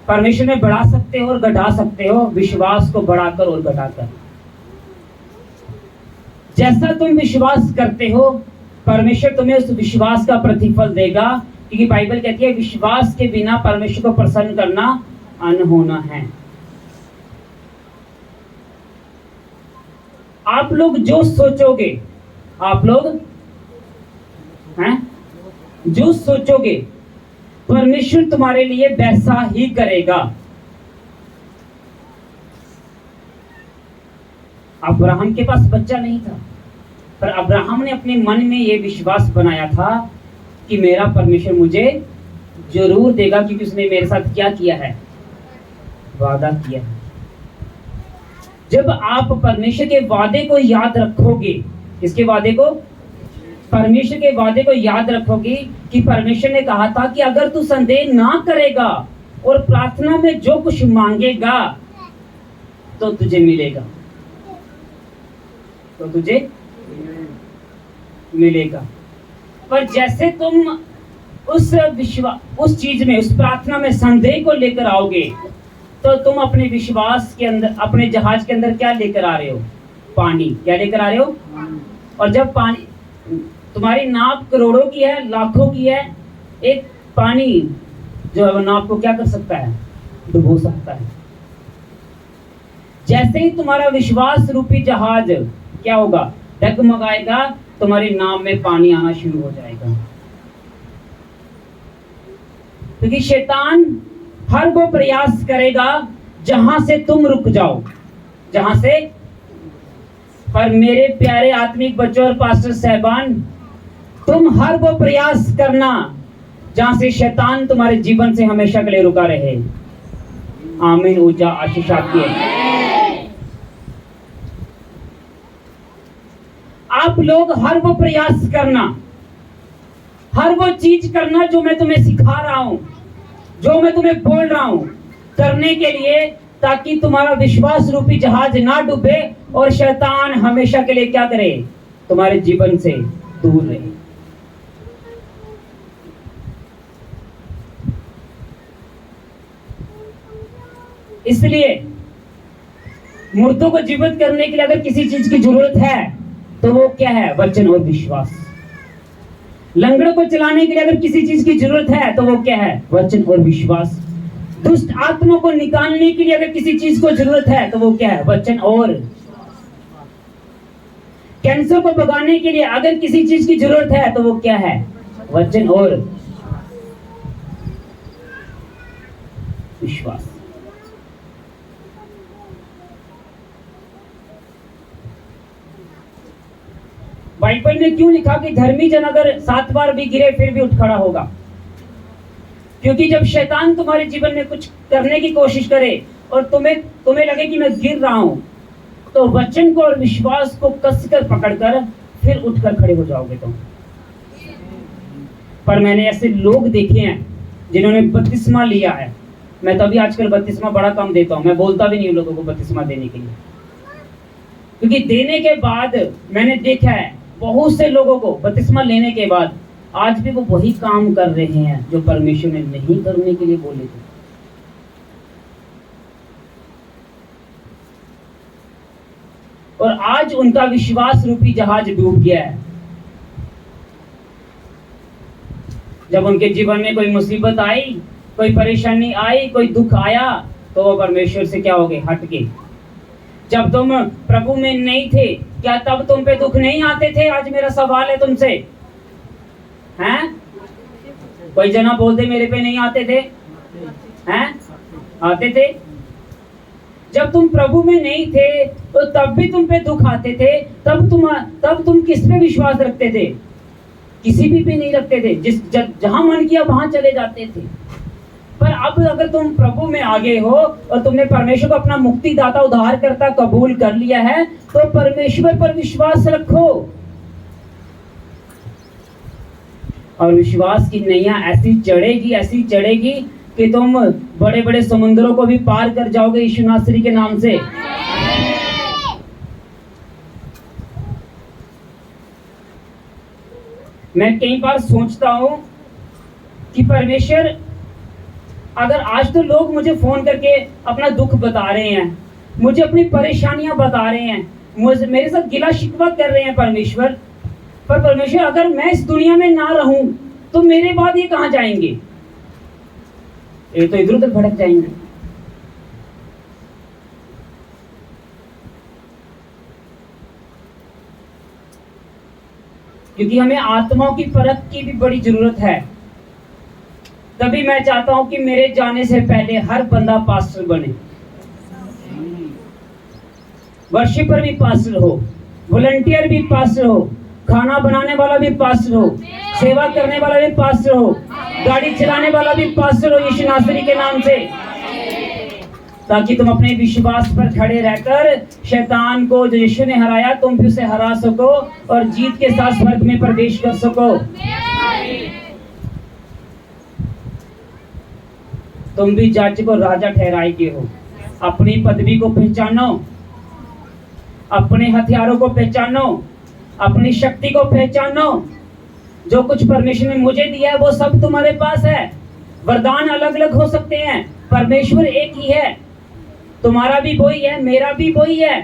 परमेश्वर में बढ़ा सकते हो और घटा सकते हो, विश्वास को बढ़ाकर और घटाकर। जैसा तुम विश्वास करते हो परमेश्वर तुम्हें उस विश्वास का प्रतिफल देगा, क्योंकि बाइबल कहती है विश्वास के बिना परमेश्वर को प्रसन्न करना अनहोना है। आप लोग जो सोचोगे, आप लोग हैं जो सोचोगे परमेश्वर तुम्हारे लिए वैसा ही करेगा। अब्राहम के पास बच्चा नहीं था, पर अब्राहम ने अपने मन में यह विश्वास बनाया था कि मेरा परमेश्वर मुझे जरूर देगा, क्योंकि उसने मेरे साथ क्या किया है, वादा किया है। जब आप परमेश्वर के वादे को याद रखोगे, किसके वादे को? परमेश्वर के वादे को याद रखोगे कि परमेश्वर ने कहा था कि अगर तू संदेह ना करेगा और प्रार्थना में जो कुछ मांगेगा तो तुझे मिलेगा, तो तुझे मिलेगा। पर जैसे तुम उस चीज में, उस प्रार्थना में संदेह को लेकर आओगे तो तुम अपने विश्वास के अंदर, अपने जहाज के अंदर क्या लेकर आ रहे हो? पानी। क्या लेकर आ रहे हो? और जब पानी, तुम्हारी नाव करोड़ों की है, लाखों की है, एक पानी जो है वो नाव को क्या कर सकता है? डुबो सकता है। जैसे ही तुम्हारा विश्वास रूपी जहाज क्या होगा, डगमगाएगा, तुम्हारे नाव में पानी आना शुरू हो जाएगा। क्योंकि शैतान हर वो प्रयास करेगा जहां से तुम रुक जाओ, जहां से। पर मेरे प्यारे आत्मिक बच्चों और पास्टर साहबान, तुम हर वो प्रयास करना जहां से शैतान तुम्हारे जीवन से हमेशा के लिए रुका रहे। आमीन। ऊंचा आशीष आपकी है। आप लोग हर वो प्रयास करना, हर वो चीज करना जो मैं तुम्हें सिखा रहा हूं, जो मैं तुम्हें बोल रहा हूं, करने के लिए, ताकि तुम्हारा विश्वास रूपी जहाज ना डूबे और शैतान हमेशा के लिए क्या करे, तुम्हारे जीवन से दूर रहे। इसलिए मुर्दों को जीवित करने के लिए अगर किसी चीज की जरूरत है तो वो क्या है, वचन और विश्वास। लंगड़ों को चलाने के लिए अगर किसी चीज की जरूरत है तो वो क्या है, वचन और विश्वास। दुष्ट आत्मा को निकालने के लिए अगर किसी चीज को जरूरत है तो वो क्या है, वचन और। कैंसर को भगाने के लिए अगर किसी चीज की जरूरत है तो वो क्या है, वचन और विश्वास। बाइबल में क्यों लिखा कि धर्मी जन अगर 7 बार भी गिरे फिर भी उठ खड़ा होगा? क्योंकि जब शैतान तुम्हारे जीवन में कुछ करने की कोशिश करे और तुम्हें लगे कि मैं गिर रहा हूं, तो वचन को और विश्वास को कसकर पकड़कर फिर उठकर खड़े हो जाओगे तुम। पर मैंने ऐसे लोग देखे हैं जिन्होंने बपतिस्मा लिया है। मैं तो अभी आजकल बपतिस्मा बड़ा कम देता हूं, मैं बोलता भी नहीं हूं लोगों को बपतिस्मा देने के लिए, क्योंकि देने के बाद मैंने देखा है बहुत से लोगों को बपतिस्मा लेने के बाद आज भी वो वही काम कर रहे हैं जो परमेश्वर ने नहीं करने के लिए बोले थे। और आज उनका विश्वास रूपी जहाज डूब गया है। जब उनके जीवन में कोई मुसीबत आई, कोई परेशानी आई, कोई दुख आया, तो वो परमेश्वर से क्या हो गए, हट गए। जब तुम प्रभु में नहीं थे, क्या तब तुम पे दुख नहीं आते थे? आज मेरा सवाल है तुमसे, हैं? कोई जना बोलते मेरे पे नहीं आते थे, हैं? आते थे। जब तुम प्रभु में नहीं थे तो तब भी तुम पे दुख आते थे। तब तुम किस पे विश्वास रखते थे? किसी भी पे नहीं रखते थे। जहां मन किया वहां चले जाते थे। पर अब अगर तुम प्रभु में आगे हो और तुमने परमेश्वर को अपना मुक्तिदाता उद्धारकर्ता कबूल कर लिया है, तो परमेश्वर पर विश्वास रखो। और विश्वास की नैया ऐसी चढ़ेगी कि तुम बड़े बड़े समुद्रों को भी पार कर जाओगे यीशु नासरी के नाम से। मैं कई बार सोचता हूं कि परमेश्वर, अगर आज तो लोग मुझे फोन करके अपना दुख बता रहे हैं, मुझे अपनी परेशानियां बता रहे हैं, मेरे साथ गिला शिकवा कर रहे हैं परमेश्वर, पर परमेश्वर अगर मैं इस दुनिया में ना रहूं तो मेरे बाद ये कहां जाएंगे? ये तो इधर उधर भटक जाएंगे। क्योंकि हमें आत्माओं की परख की भी बड़ी जरूरत है। तभी मैं चाहता हूं कि मेरे जाने से पहले हर बंदा पास्टर बने। वर्शिपर भी पास्टर हो, वॉलंटियर भी पास्टर हो, खाना बनाने वाला भी पास्टर हो, सेवा करने वाला भी पास्टर हो, गाड़ी चलाने वाला भी पास्टर हो यीशु नासरी के नाम से, ताकि तुम अपने विश्वास पर खड़े रहकर शैतान को जो यीशु ने हराया तुम भी उसे हरा सको और जीत के साथ स्वर्ग में प्रवेश कर सको। तुम भी जज को राजा ठहराए के हो। अपनी पदवी को पहचानो, अपने हथियारों को पहचानो, अपनी शक्ति को पहचानो। जो कुछ परमेश्वर ने मुझे दिया है वो सब तुम्हारे पास है। वरदान अलग अलग हो सकते हैं, परमेश्वर एक ही है। तुम्हारा भी वही है, मेरा भी वही है।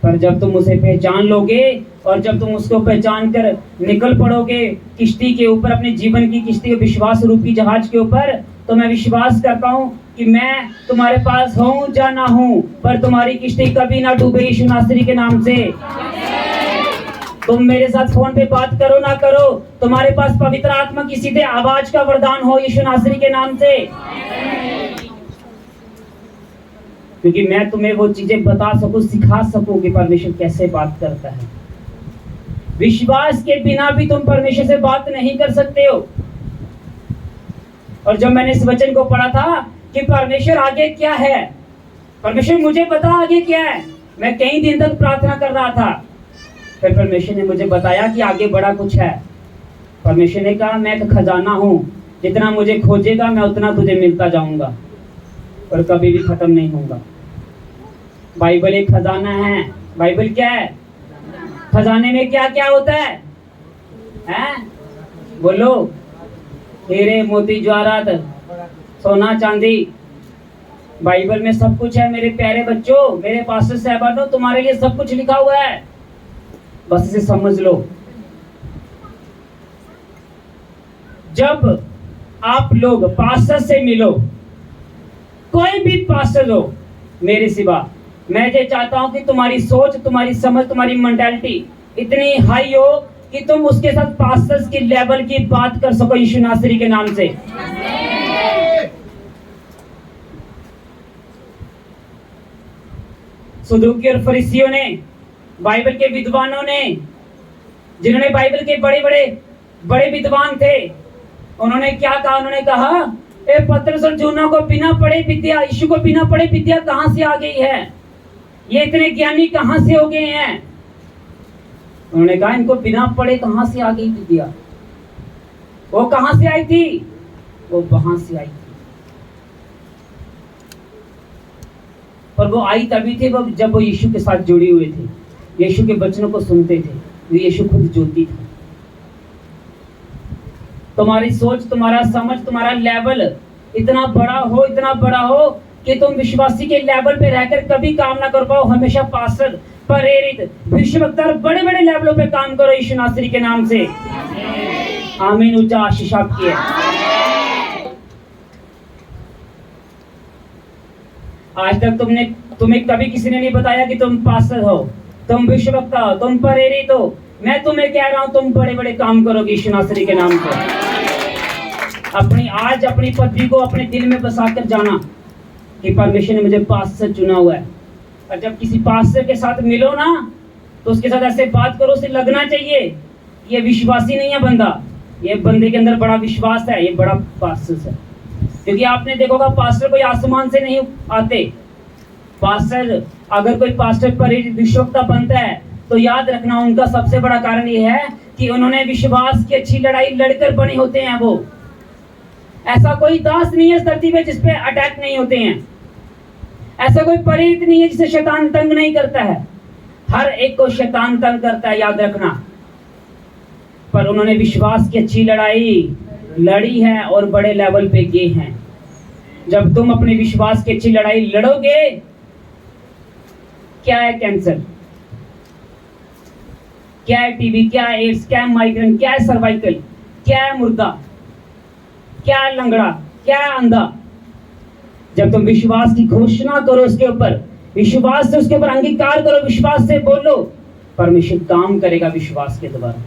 पर जब तुम उसे पहचान लोगे और जब तुम उसको पहचान कर निकल पड़ोगे किश्ती के ऊपर, अपने जीवन की किश्ती, विश्वास रूपी जहाज के ऊपर, तो मैं विश्वास करता हूँ कि मैं तुम्हारे पास हूँ या ना हूँ, पर तुम्हारी किश्ती कभी ना डूबे यीशु नासरी के नाम से। तुम मेरे साथ फोन पे बात करो ना करो, तुम्हारे पास पवित्र आत्मा की सीधे आवाज का वरदान हो यीशु नासरी के नाम से। क्योंकि मैं तुम्हें वो चीजें बता सकूं, सिखा सकूं कि परमेश्वर कैसे बात करता है। विश्वास के बिना भी तुम परमेश्वर से बात नहीं कर सकते हो। और जब मैंने इस वचन को पढ़ा था कि परमेश्वर आगे क्या है, परमेश्वर मुझे बता आगे क्या है, मैं कई दिन तक प्रार्थना कर रहा था। फिर परमेश्वर ने मुझे बताया कि आगे बड़ा कुछ है। परमेश्वर ने कहा मैं एक खजाना हूं, जितना मुझे खोजेगा मैं उतना तुझे मिलता जाऊंगा और कभी भी खत्म नहीं होगा। बाइबल एक खजाना है। बाइबल क्या है? खजाने में क्या क्या होता है? बोलो। हीरे मोती जवाहरात, सोना चांदी, बाइबल में सब कुछ है। मेरे प्यारे बच्चों, मेरे पास्टर साहबानों, तुम्हारे लिए सब कुछ लिखा हुआ है, बस इसे समझ लो। जब आप लोग पास्टर से मिलो, कोई भी पास्टर हो मेरे सिवा, मैं ये चाहता हूं कि तुम्हारी सोच, तुम्हारी समझ, तुम्हारी मेंटालिटी इतनी हाई हो कि तुम उसके साथ पास्टर्स की लेवल की बात कर सको यीशु नासरी के नाम से। सदूकी और फरीसियों ने, बाइबल के विद्वानों ने, जिन्होंने बाइबल के बड़े विद्वान थे, उन्होंने क्या कहा? उन्होंने कहा ए पतरस और यूहन्ना को बिना पढ़े विद्या, यीशु को बिना पढ़े विद्या कहां से आ गई है? ये इतने ज्ञानी कहां से हो गए हैं? उन्होंने कहा इनको बिना पढ़े कहां से आ गई विद्या? वो कहां से आई थी? वो वहां से आई थी। पर वो आई तभी थी जब वो यीशु के साथ जुड़े हुए थे, यीशु के वचनों को सुनते थे। वो यीशु खुद ज्योति था। तुम्हारी सोच, तुम्हारा समझ, तुम्हारा लेवल इतना बड़ा हो कि तुम विश्वासी के लेवल पे रहकर कभी काम ना कर पाओ। हमेशा पास्टर, प्रेरित, विश्ववक्ता, बड़े बड़े लेवलों पे काम करो यीशु नासरी के नाम से। आमीन। ऊंचा आशीष आपकी है। आज तक तुम्हें कभी किसी ने नहीं बताया कि तुम पास्टर हो, तुम विश्ववक्ता हो, तुम प्रेरित हो। मैं तुम्हें कह रहा हूं तुम बड़े बड़े काम करोगे यीशु नासरी के नाम से। अपनी पदवी को अपने दिल में बसाकर जाना कि परमेश्वर ने मुझे पास्टर चुना हुआ है। और जब किसी पास्टर के साथ मिलो ना, तो उसके साथ ऐसे बात करो, उसे लगना चाहिए ये विश्वासी नहीं है बंदा, ये बंदे के अंदर बड़ा विश्वास है, ये बड़ा पास्टर है। क्योंकि आपने देखा होगा पास्टर कोई आसमान से नहीं आते। पास्टर, अगर कोई पास्टर प्रेरित विश्ववक्ता बनता है तो याद रखना उनका सबसे बड़ा कारण ये है कि उन्होंने विश्वास की अच्छी लड़ाई लड़कर बने होते हैं। वो ऐसा कोई दास नहीं है इस धरती पे जिस पे अटैक नहीं होते हैं। ऐसा कोई प्रेरित नहीं है जिसे शैतान तंग नहीं करता है। हर एक को शैतान तंग करता है, याद रखना। पर उन्होंने विश्वास की अच्छी लड़ाई लड़ी है और बड़े लेवल पे गए हैं। जब तुम अपने विश्वास की अच्छी लड़ाई लड़ोगे, क्या है कैंसर, क्या है टीबी, क्या है एड्स, क्या है माइग्रेन, क्या है सर्वाइकल, क्या है मुर्दा, क्या है लंगड़ा, क्या है अंधा, जब तुम विश्वास की घोषणा करो उसके ऊपर, विश्वास से उसके ऊपर अंगीकार करो, विश्वास से बोलो, परमेश्वर काम करेगा विश्वास के द्वारा।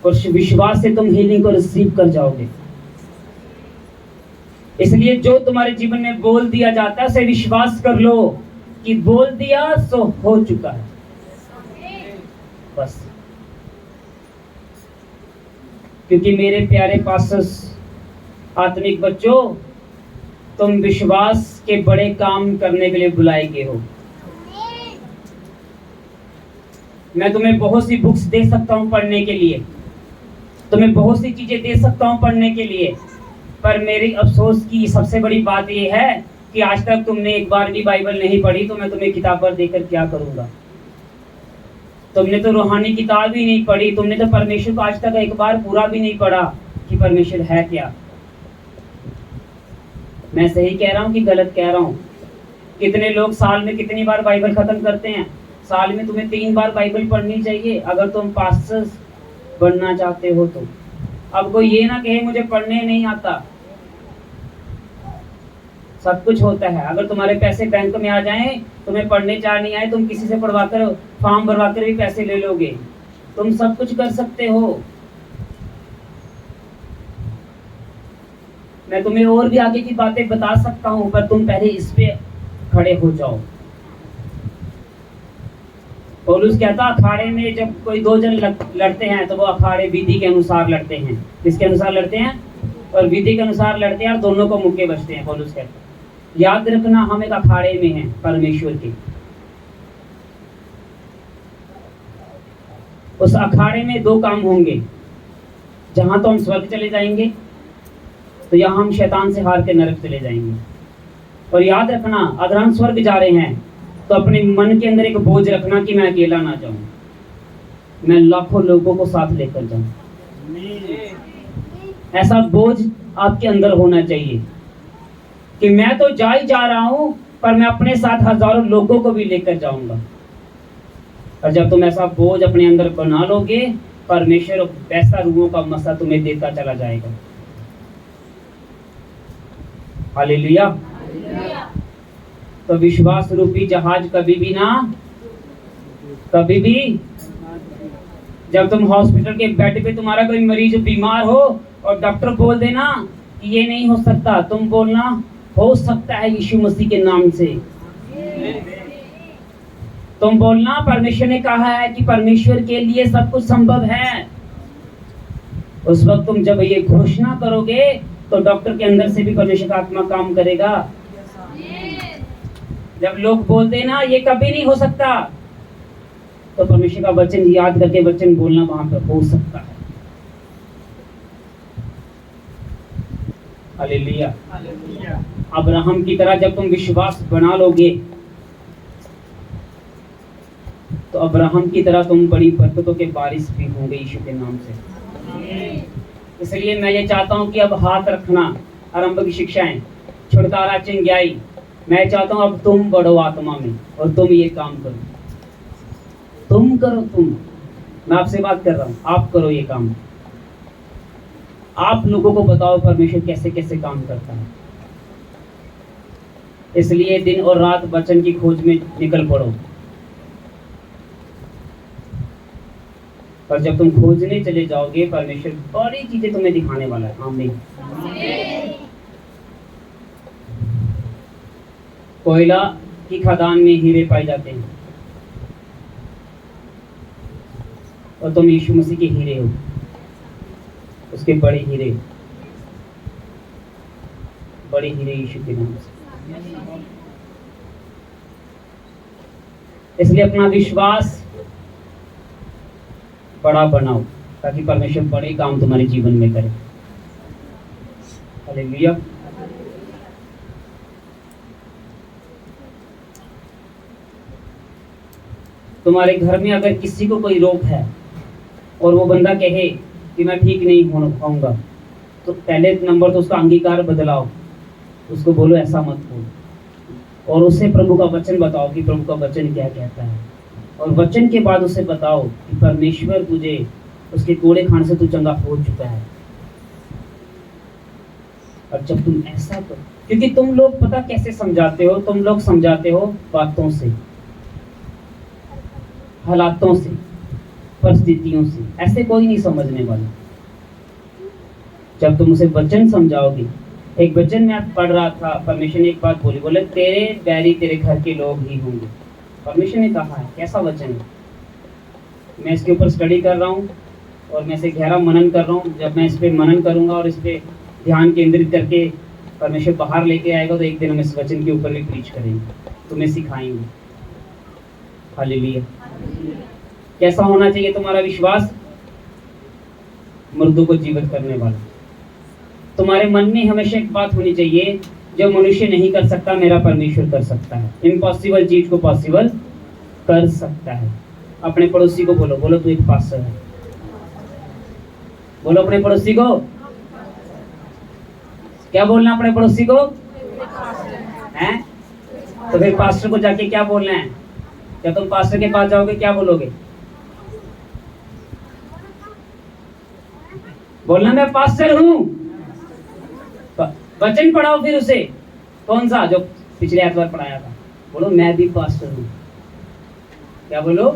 और विश्वास से तुम हीलिंग को रिसीव कर जाओगे। इसलिए जो तुम्हारे जीवन में बोल दिया जाता है उसे विश्वास कर लो कि बोल दिया सो हो चुका है, बस। क्योंकि मेरे प्यारे पास्टर्स, आत्मिक बच्चों, तुम विश्वास के बड़े काम करने के लिए बुलाए गए हो। मैं तुम्हें बहुत सी बुक्स दे सकता हूं पढ़ने के लिए, तुम्हें बहुत सी चीजें दे सकता हूं पढ़ने के लिए, पर मेरी अफसोस की सबसे बड़ी बात यह है कि आज तक तुमने एक बार भी बाइबल नहीं पढ़ी, तो मैं तुम्हें किताब पर देकर क्या करूंगा। तुमने तो रूहानी किताब ही नहीं पढ़ी, तुमने तो परमेश्वर को आज तक एक बार पूरा भी नहीं पढ़ा कि परमेश्वर है क्या। मैं सही कह रहा हूं कि गलत कह रहा हूं? कितने लोग साल में कितनी बार बाइबल खत्म करते हैं? साल में तुम्हें 3 बार बाइबल पढ़नी चाहिए अगर तुम पास्टर बनना चाहते हो तो। अब कोई ये ना कहे मुझे पढ़ने नहीं आता। सब कुछ होता है। अगर तुम्हारे पैसे बैंक में आ जाएं, तुम्हें पढ़ने चाह नहीं आए, तुम किसी से पढ़वा कर फॉर्म भरवा कर भी पैसे ले लोगे। तुम सब कुछ कर सकते हो। मैं तुम्हें और भी आगे की बातें बता सकता हूं, पर तुम पहले इस पे खड़े हो जाओ। पौलुस कहता अखाड़े में जब कोई 2 जन लड़ते हैं तो वो अखाड़े विधि के अनुसार लड़ते हैं। किसके अनुसार लड़ते हैं? और विधि के अनुसार लड़ते हैं और दोनों को मुक्के बचते हैं। पौलुस कहता याद रखना हम एक अखाड़े में हैं परमेश्वर के। उस अखाड़े में 2 काम होंगे, जहां तो हम स्वर्ग चले जाएंगे, तो यहाँ हम शैतान से हार के नरक चले जाएंगे। और याद रखना अगर हम स्वर्ग जा रहे हैं तो अपने मन के अंदर एक बोझ रखना कि मैं अकेला ना जाऊं, मैं लाखों लोगों को साथ लेकर जाऊं। ऐसा बोझ आपके अंदर होना चाहिए कि मैं तो जा ही जा रहा हूं, पर मैं अपने साथ हजारों लोगों को भी लेकर जाऊंगा। और जब तुम ऐसा बोझ अपने अंदर बना लोगे, परमेश्वर वैसा रूहों का मसा तुम्हें देता चला जाएगा। हालेलुया। तो विश्वास रूपी जहाज कभी भी जब तुम हॉस्पिटल के बेड पे तुम्हारा कोई मरीज बीमार हो और डॉक्टर बोल देना कि ये नहीं हो सकता, तुम बोलना हो सकता है यीशु मसीह के नाम से। तुम बोलना परमेश्वर ने कहा है कि परमेश्वर के लिए सब कुछ संभव है। उस वक्त तुम जब ये घोषणा करोगे तो डॉक्टर के अंदर से भी परमेश्वर का आत्मा काम करेगा। जब लोग बोलते हैं ना ये कभी नहीं हो सकता, तो परमेश्वर का वचन याद करके वचन बोलना वहां पर हो सकता है। हालेलुया। अब्राहम की तरह जब तुम विश्वास बना लोगे तो अब्राहम की तरह तुम बड़ी बरकतों के बारिश भी होंगे यीशु के नाम से। इसलिए मैं ये चाहता हूं कि अब हाथ रखना, आरंभ की शिक्षाएं, छुटकारा, चिंगाई, मैं चाहता हूं अब तुम बढ़ो आत्मा में और तुम ये काम करो। तुम करो, मैं आपसे बात कर रहा हूं, आप करो ये काम। आप लोगों को बताओ परमेश्वर कैसे कैसे काम करता है। इसलिए दिन और रात वचन की खोज में निकल पड़ो। पर जब तुम खोजने चले जाओगे, परमेश्वर बड़ी चीजें तुम्हें दिखाने वाला है। आमीन। कोयला की खदान में हीरे पाए जाते हैं और तुम यीशु मसीह के हीरे हो, उसके बड़े हीरे यीशु के नाम से। इसलिए अपना विश्वास बड़ा बनाओ ताकि परमेश्वर बड़े काम तुम्हारे जीवन में करे। हालेलुया। तुम्हारे घर में अगर किसी को कोई रोग है और वो बंदा कहे कि मैं ठीक नहीं हो पाऊंगा, तो पहले नंबर तो उसका अंगीकार बदलाओ। उसको बोलो ऐसा मत बोल, और उसे प्रभु का वचन बताओ कि प्रभु का वचन क्या कहता है। और वचन के बाद उसे बताओ कि परमेश्वर तुझे उसके कोड़े खाने से तू चंगा हो चुका है। और जब तुम ऐसा करो, क्योंकि तुम लोग पता कैसे समझाते हो, तुम लोग समझाते हो बातों से, हालातों से, परिस्थितियों से। ऐसे कोई नहीं समझने वाला। जब तुम उसे वचन समझाओगे, एक वचन में आप पढ़ रहा था, परमेश्वर ने एक बात बोली, बोले तेरे बैरी तेरे घर के लोग ही होंगे। परमेश्वर ने कहा है। कैसा वचन है? मैं इसके ऊपर स्टडी कर रहा हूँ और मैं इसे गहरा मनन कर रहा हूँ। जब मैं इस पे मनन करूँगा और इस पे ध्यान केंद्रित करके परमेश्वर बाहर लेके आएगा, तो एक दिन हम इस वचन के ऊपर भी प्रीच करेंगे, तुम्हें सिखाएंगे। हालेलुया। कैसा होना चाहिए तुम्हारा विश्वास? मुर्दों को जीवित करने वाला। तुम्हारे मन में हमेशा एक बात होनी चाहिए, जो मनुष्य नहीं कर सकता मेरा परमेश्वर कर सकता है। इम्पॉसिबल चीज को पॉसिबल कर सकता है। अपने पड़ोसी को बोलो, बोलो तू एक पास्टर है। बोलो अपने पड़ोसी को, क्या बोलना अपने पड़ोसी को? हैं? तो फिर पास्टर को जाके क्या बोलना है? जब तुम पास्टर के पास जाओगे क्या बोलोगे? बोलना मैं पास्टर हूं। वचन पढ़ाओ फिर उसे, कौन सा जो पिछले एतवार पढ़ाया था, बोलो मैं भी पास्टर हूं। क्या बोलो?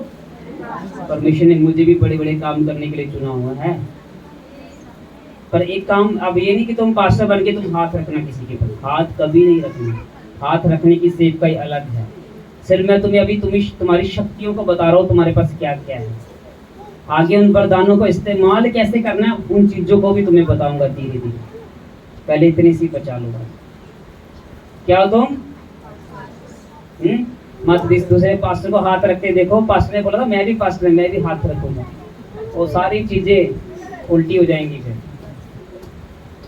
परमेश्वर ने मुझे भी बड़े बड़े काम करने के लिए चुना हुआ है। पर एक काम, अब ये नहीं कि तुम पास्टर बन के तुम हाथ रखना किसी के ऊपर, हाथ कभी नहीं रखना। हाथ रखने की सेवकाई का ही अलग है। सिर्फ मैं तुम्हें अभी तुम्हारी शक्तियों को बता रहा हूँ, तुम्हारे पास क्या क्या है। आगे उन वरदानों को इस्तेमाल कैसे करना है, उन चीजों को भी तुम्हें बताऊंगा धीरे धीरे। पहले इतनी सी बचा लो बस। क्या हो तुम? मत दूसरे पास्टर को हाथ रखते देखो। पास्टर ने बोला था मैं भी पास्टर, मैं भी हाथ रखूंगा, वो सारी चीजें उल्टी हो जाएंगी फिर।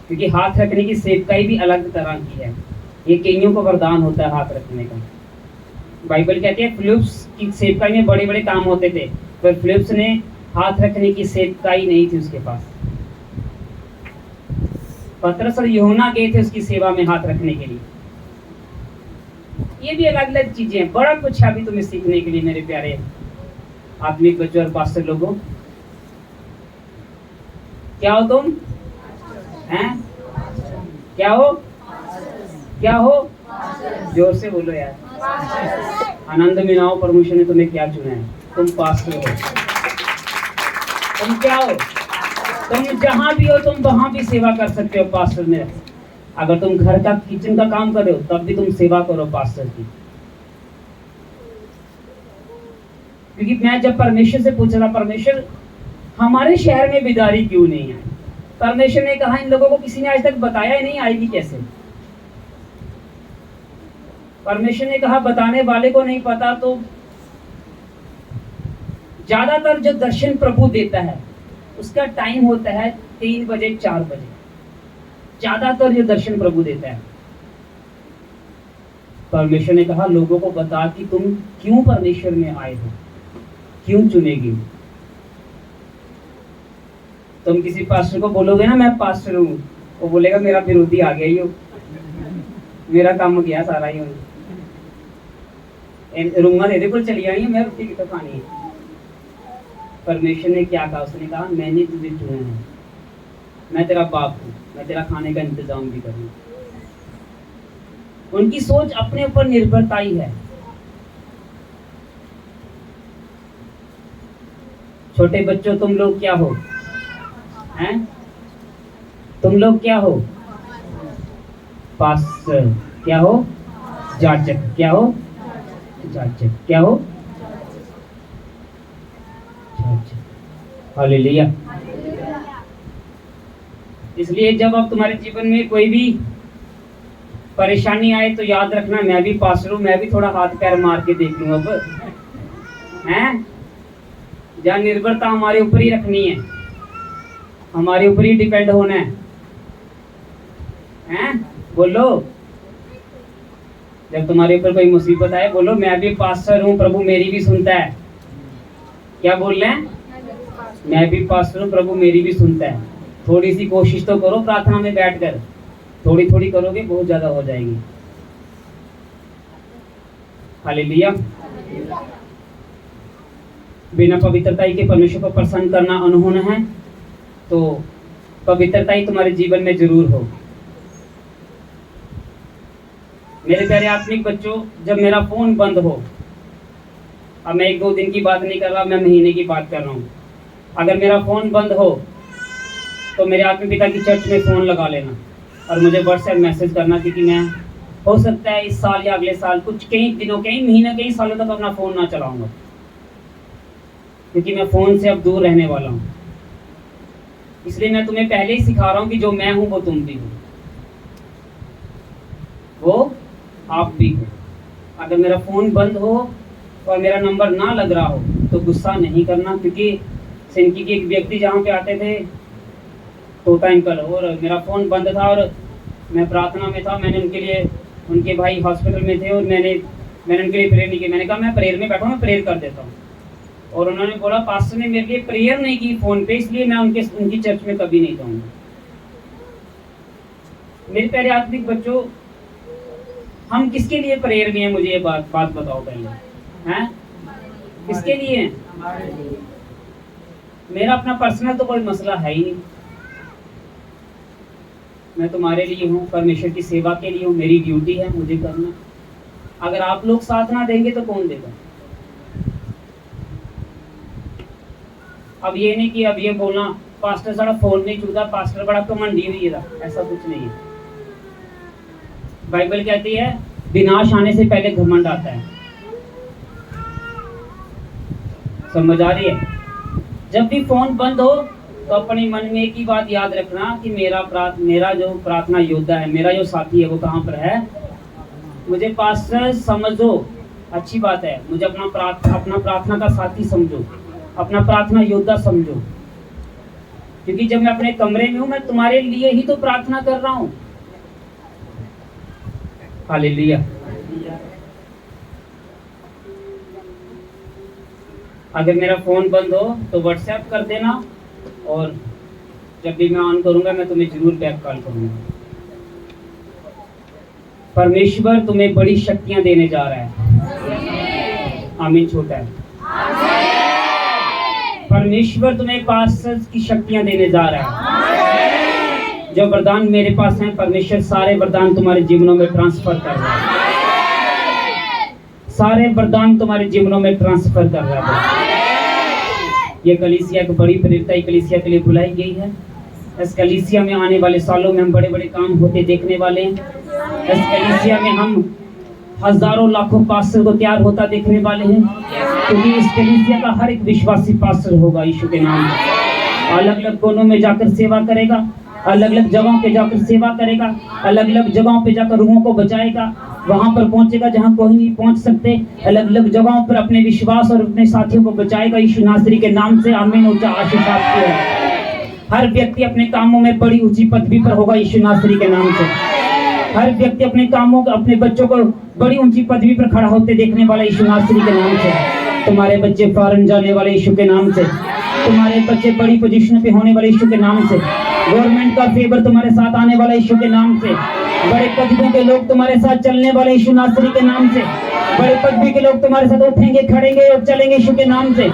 क्योंकि हाथ रखने की सेवकाई भी अलग तरह की है। ये कईयों को वरदान होता है हाथ रखने का। बाइबल कहती है फिलिप्स की सेवकाई में बड़े बड़े काम होते थे, पर फिलिप्स ने हाथ रखने की सेवकाई नहीं थी उसके पास। पतरस और यूहन्ना गए थे उसकी सेवा में हाथ रखने के लिए। ये भी अलग अलग चीजें हैं, बड़ा कुछ है अभी तुम्हें सीखने के लिए मेरे प्यारे आत्मिक बच्चों और पास्टर लोगों। क्या हो तुम? हैं? क्या हो? क्या हो? जोर से बोलो यार। आनंद में ना हो, परमेश्वर ने तुम्हें क्या चुना है? तुम पास्टर हो। तुम क्या हो? तुम जहां भी हो तुम वहां भी सेवा कर सकते हो पास्टर में। अगर तुम घर का किचन का काम कर रहे हो तब भी तुम सेवा करो पास्टर की। क्योंकि मैं जब परमेश्वर से पूछा था, परमेश्वर हमारे शहर में बिदारी क्यों नहीं आई? परमेश्वर ने कहा इन लोगों को किसी ने आज तक बताया ही नहीं, आएगी कैसे? परमेश्वर ने कहा बताने वाले को नहीं पता। तो ज्यादातर जो दर्शन प्रभु देता है उसका टाइम होता है 3 बजे 4 बजे। ज्यादातर जो दर्शन प्रभु देता है। परमेश्वर ने कहा लोगों को बता कि तुम क्यों परमेश्वर में आए हो, क्यों चुनेगी। तुम किसी पास्टर को बोलोगे ना मैं पास्टर हूं, वो बोलेगा मेरा विरोधी आ गया, यो मेरा काम गया सारा ही। रूमा दे दे कुल चली आई है, मैं रोटी की तो खानी है। परमेश्वर ने क्या कहा? उसने कहा मैंने तुझे चुना है, मैं तेरा बाप हूं, मैं तेरा खाने का इंतजाम भी करूंगा। उनकी सोच अपने ऊपर निर्भरता ही है। छोटे बच्चों तुम लोग क्या हो? हैं? तुम लोग क्या हो? पास्टर। क्या हो? जाजक। क्या हो? जाजक। क्या हो? हालेलुया। इसलिए जब अब तुम्हारे जीवन में कोई भी परेशानी आए तो याद रखना मैं भी पास्टर हूं, मैं भी थोड़ा हाथ पैर मार के देख लूं। अब हैं? जहाँ निर्भरता हमारे ऊपर ही रखनी है, हमारे ऊपर ही डिपेंड होना है। हैं? बोलो। जब तुम्हारे ऊपर कोई मुसीबत आए बोलो मैं भी पास्टर हूं, प्रभु मेरी भी सुनता है। क्या बोल रहे हैं? मैं भी पास्टर हूं, प्रभु मेरी भी सुनता है। थोड़ी सी कोशिश तो करो प्रार्थना में बैठकर, थोड़ी थोड़ी करोगे बहुत ज्यादा हो जाएगी। हालेलुया। बिना पवित्रता के परमेश्वर को प्रसन्न करना अनहोना है, तो पवित्रता ही तुम्हारे जीवन में जरूर हो। मेरे प्यारे आत्मिक बच्चों, जब मेरा फोन बंद हो, अब मैं 1-2 दिन की बात नहीं कर रहा, मैं महीने की बात कर रहा हूँ। अगर मेरा फोन बंद हो तो मेरे आत्मिक पिता की चर्च में फोन लगा लेना और मुझे व्हाट्सएप मैसेज करना, क्योंकि मैं हो सकता है इस साल या अगले साल कुछ कई दिनों, कई महीनों, कई सालों तक अपना फोन ना चलाऊंगा, क्योंकि मैं फोन से अब दूर रहने वाला हूँ। इसलिए मैं तुम्हें पहले ही सिखा रहा हूँ कि जो मैं हूँ वो तुम भी हो, वो आप भी हो। अगर मेरा फोन बंद हो और मेरा नंबर ना लग रहा हो तो गुस्सा नहीं करना, क्योंकि सिंकी के एक व्यक्ति जहाँ पे आते थे तोता अंकल, और मेरा फ़ोन बंद था और मैं प्रार्थना में था। मैंने उनके लिए, उनके भाई हॉस्पिटल में थे और मैंने उनके लिए प्रेयर नहीं की। मैंने कहा मैं प्रेयर में बैठा हूँ, मैं प्रेयर कर देता हूँ। और उन्होंने बोला पास्टर ने मेरे लिए प्रेयर नहीं की फ़ोन पे, इसलिए मैं उनकी चर्च में कभी नहीं जाऊँगा। मेरे प्यारे आत्मिक बच्चों, हम किसके लिए प्रेयर में हैं? मुझे ये बात बताओ पहले, हैं किसके लिए हैं? मेरा अपना पर्सनल तो कोई मसला है ही नहीं, मैं तुम्हारे लिए हूँ, परमेश्वर की सेवा के लिए हूँ, मेरी ड्यूटी है मुझे करना। अगर आप लोग साथ ना देंगे तो कौन देगा? अब ये नहीं कि अब ये बोलना पास्टर सारा फोन नहीं चुका, पास्टर बड़ा कमंडी हुई है, ऐसा कुछ नहीं है। बाइबल कहती है विनाश आने से पहले घमंड आता है। समझ आ रही है? जब भी फोन बंद हो तो अपने मन में एक ही बात याद रखना कि मेरा जो प्रार्थना योद्धा है, मेरा जो साथी है वो कहाँ पर है। मुझे पास्टर समझो, अच्छी बात है, मुझे अपना प्रार्थना का साथी समझो, अपना प्रार्थना योद्धा समझो, क्योंकि जब मैं अपने कमरे में हूं मैं तुम्हारे लिए ही तो प्रार्थना कर रहा हूं। हालेलुया। अगर मेरा फोन बंद हो तो व्हाट्सएप कर देना, और जब भी मैं ऑन करूंगा मैं तुम्हें जरूर बैक कॉल करूंगा। परमेश्वर तुम्हें बड़ी शक्तियां देने जा रहा है। आमीन। छोटा है। परमेश्वर तुम्हें पास्टर की शक्तियां देने जा रहा है। जो वरदान मेरे पास हैं, परमेश्वर सारे वरदान तुम्हारे जीवनों में ट्रांसफर कर रहा है। सारे वरदान तुम्हारे जीवनों में ट्रांसफर कर रहा है। ये कलीसिया एक बड़ी प्रेरित कलीसिया के लिए बुलाई गई है। इस कलीसिया में आने वाले सालों में हम बड़े बड़े काम होते देखने वाले हैं। इस कलीसिया में हम हजारों लाखों पास्टर को तैयार होता देखने वाले हैं, क्योंकि इस कलीसिया का हर एक विश्वासी पास्टर होगा यीशु के नाम में। अलग अलग कोनों में जाकर सेवा करेगा, अलग अलग जगहों पे जाकर सेवा करेगा, अलग अलग जगहों पे जाकर रूहों को बचाएगा, वहां पर पहुंचेगा जहां कोई नहीं पहुंच सकते। अलग अलग जगहों पर अपने विश्वास और अपने साथियों को बचाएगा यीशु नासरी के नाम से। आमीन। ऊंचा आशीष आपकी है। हर व्यक्ति अपने कामों में बड़ी ऊंची पदवी पर होगा यीशु नासरी के नाम से। हर व्यक्ति अपने कामों को, अपने बच्चों को बड़ी ऊंची पदवी पर खड़ा होते देखने वाला यीशु नासरी के नाम से। तुम्हारे बच्चे फॉरेन जाने वाले यीशु के नाम से। तुम्हारे बच्चे बड़ी पोजीशन पे होने वाले यीशु के नाम से। गवर्नमेंट का फेवर तुम्हारे साथ आने वाला यीशु के नाम से। बड़े पदवी के लोग तुम्हारे साथ चलने वाले यीशु नासरी के नाम से। बड़े पदवी के लोग तुम्हारे साथ उठेंगे, खड़ेंगे और चलेंगे यीशु के नाम से।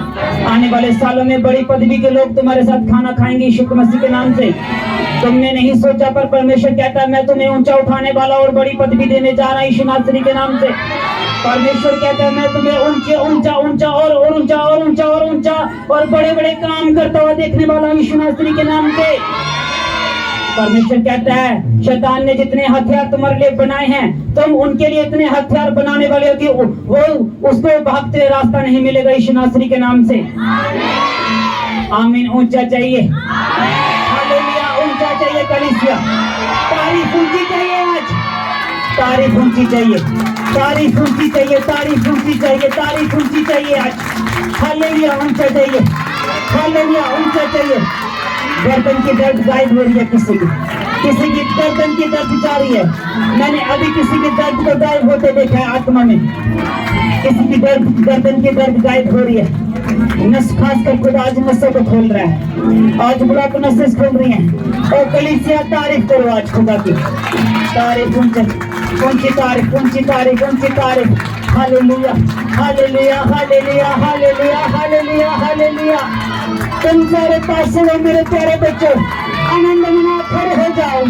आने वाले सालों में बड़ी पदवी के लोग तुम्हारे साथ खाना खाएंगे यीशु मसीह के नाम से। तुमने नहीं सोचा, पर परमेश्वर कहता है मैं तुम्हें ऊंचा उठाने वाला और बड़ी पदवी देने जा रहा हूं यीशु नासरी के नाम से। परमेश्वर कहता है मैं तुम्हें ऊंचा ऊंचा ऊंचा और ऊंचा और ऊंचा और ऊंचा और बड़े बड़े काम करता हुआ देखने वाला हूं यीशु नासरी के नाम से। परमेश्वर कहता है शैतान ने जितने हथियार तुम्हारे लिए बनाए हैं, तुम उनके लिए इतने हथियार बनाने वाले हो कि वो उसको भागते हुए रास्ता नहीं मिलेगा यीशु नासरी के नाम से। आमीन। ऊंचा चाहिए, हालेलुया। ऊंचा चाहिए कलीसिया। तारीफ ऊंची चाहिए आज, तारीफ ऊंची चाहिए, तारीफ ऊंची चाहिए, तारीफ ऊंची चाहिए, तारीफ ऊंची चाहिए आज। हालेलुया। ऊंचा चाहिए, हालेलुया। ऊंचा चाहिए। गर्दन की दर्द गायब हो रही है, किसी की गर्दन की दर्द जा रही है। मैंने अभी किसी के दर्द को गायब होते देखा है आत्मा में। किसी की गर्दन की दर्द गायब हो रही है। नस खास कर खुदा आज नसों को खोल रहा है। आज ब्लॉक नसें खोल रही हैं। और कलीसिया तारीफ करो आज खुदा की। तारीफ ऊंची तारीफ, ऊंची तारीफ, ऊंची तारीफ। Hallelujah, hallelujah, hallelujah, hallelujah, hallelujah, hallelujah. तुम सारे पास्टर हो मेरे प्यारे बच्चों, आनंद मनाओ, खड़े हो जाओ,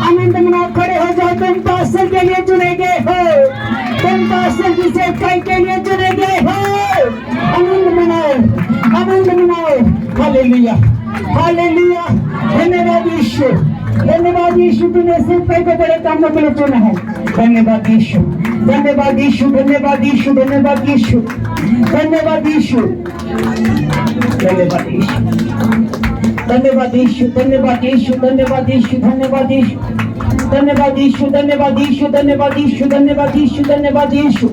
आनंद मनाओ, खड़े हो जाओ। तुम पास्टर के लिए चुने गए हो, तुम पास्टर की सेवकाई के लिए चुने गए हो। आनंद मनाओ, आनंद मनाओ। Hallelujah, hallelujah. धन्यवाद यीशु, धन्यवाद यीशु, तूने सेवकाई को बड़े कामों के लिए चुना है। धन्यवाद यीशु, धन्यवाद यीशु, धन्यवाद यीशु, धन्यवाद यीशु, धन्यवाद यीशु, धन्यवाद यीशु, धन्यवाद यीशु, धन्यवाद यीशु, धन्यवाद यीशु, धन्यवाद यीशु, धन्यवाद यीशु, धन्यवाद यीशु, धन्यवाद यीशु, धन्यवाद यीशु,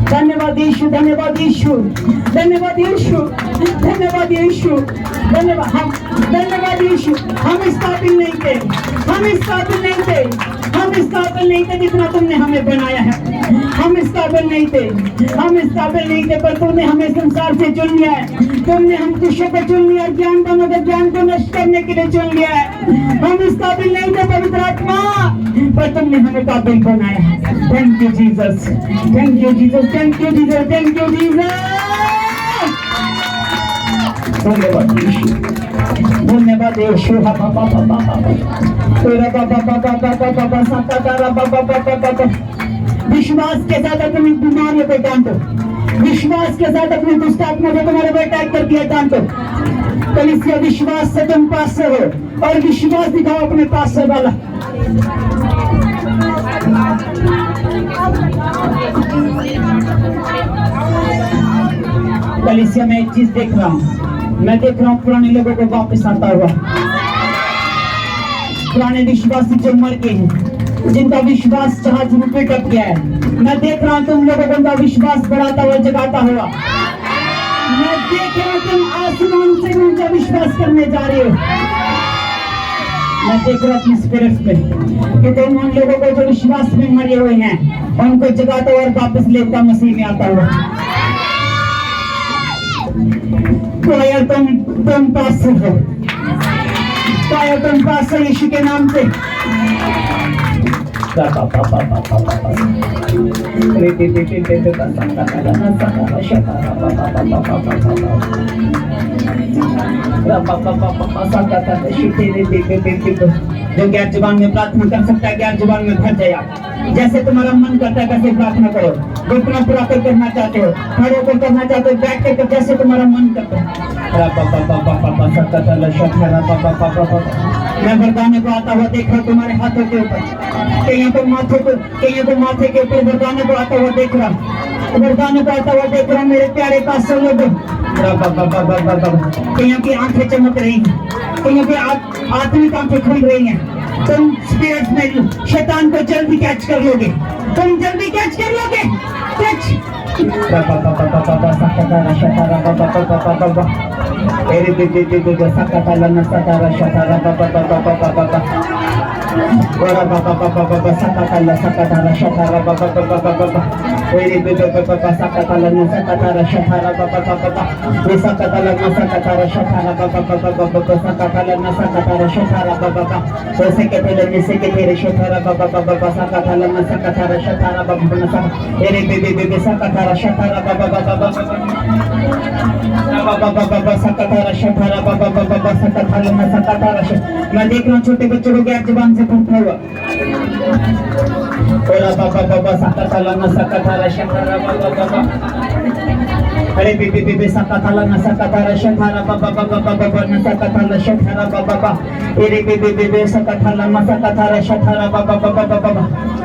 धन्यवाद यीशु, धन्यवाद यीशु, धन्यवाद यीशु, धन्यवाद यीशु, धन्यवाद यीशु, धन्यवाद यीशु। हम इस काबिल नहीं थे, हम इस काबिल नहीं थे, हम इस काबिल नहीं थे जितना तुमने हमें बनाया है। हम इस काबिल नहीं थे, हम इस काबिल नहीं थे, पर तूने हमें संसार से चुन लिया है। तुमने हम खुशियों को चुन लिया, ज्ञान को मगर ज्ञान को नष्ट करने के लिए चुन लिया है। हम इस काबिल नहीं थे पवित्र आत्मा, पर तुमने हमें काबिल बनाया। Thank you Jesus, thank you Jesus, thank you Jesus, thank you Jesus. धन्यवाद यीशु, धन्यवाद यीशु। विश्वास के साथ अपनी बीमारियों को डांटो, विश्वास के साथ अपनी दुष्ट आत्मा को तुम्हारे पे अटैक कर दिया डांटो। कलीसिया विश्वास से तुम पास से हो, और विश्वास दिखाओ अपने पास से वाला। कलीसिया में एक चीज देख रहा हूँ, मैं देख रहा हूँ पुराने लोगों को वापस आता हुआ, पुराने विश्वासी जो मर गए हैं, जिनका विश्वास जहाज में टप गया है, मैं देख रहा हूँ तुम लोगों को उनका विश्वास बढ़ाता हुआ, जगाता हुआ। मैं देख रहा हूँ तुम आसमान से उनका विश्वास करने जा रहे हो। मैं देख रहा हूँ अपनी स्पिरिट में कि तुम उन लोगों को जो विश्वास में मरे हुए हैं, उनको जगाता हुआ और वापस लेता मसीह में आता हुआ। तो यार तुम पास से हो, तो यार तुम पास से यीशु के नाम से। जो गैर जुबान में प्रार्थना कर सकता है, गैर जुबान में भर जाए। जैसे तुम्हारा मन करता है कैसे प्रार्थना करो, घुटना पूरा कर करना चाहते हो, खड़े होकर करना चाहते हो, बैठ कर जैसे तुम्हारा मन करता है। मैं वरदाने को आता हुआ देख रहा हूँ तुम्हारे हाथों के ऊपर, कहीं को माथे के ऊपर वरदाने को आता हुआ देख रहा हूँ, वरदाने को आता हुआ देख रहा हूँ। मेरे प्यारे पास सब लोग कहीं की आंखें चमक रही हैं, कहीं की आत्मिक आंखें खुल रही हैं। तुम स्पिरिट में शैतान को जल्दी कैच कर लोगे, तुम जल्दी कैच कर लोगे। मैं देख रहा हूँ छोटे बच्चों को गैर जुबान से पूछना हुआ। अरे बीबी सकताला न सकतारा शतारा बाबा न सकताला शतारा बाबा अरे बीबी सकताला न सकतारा शतारा बाबा।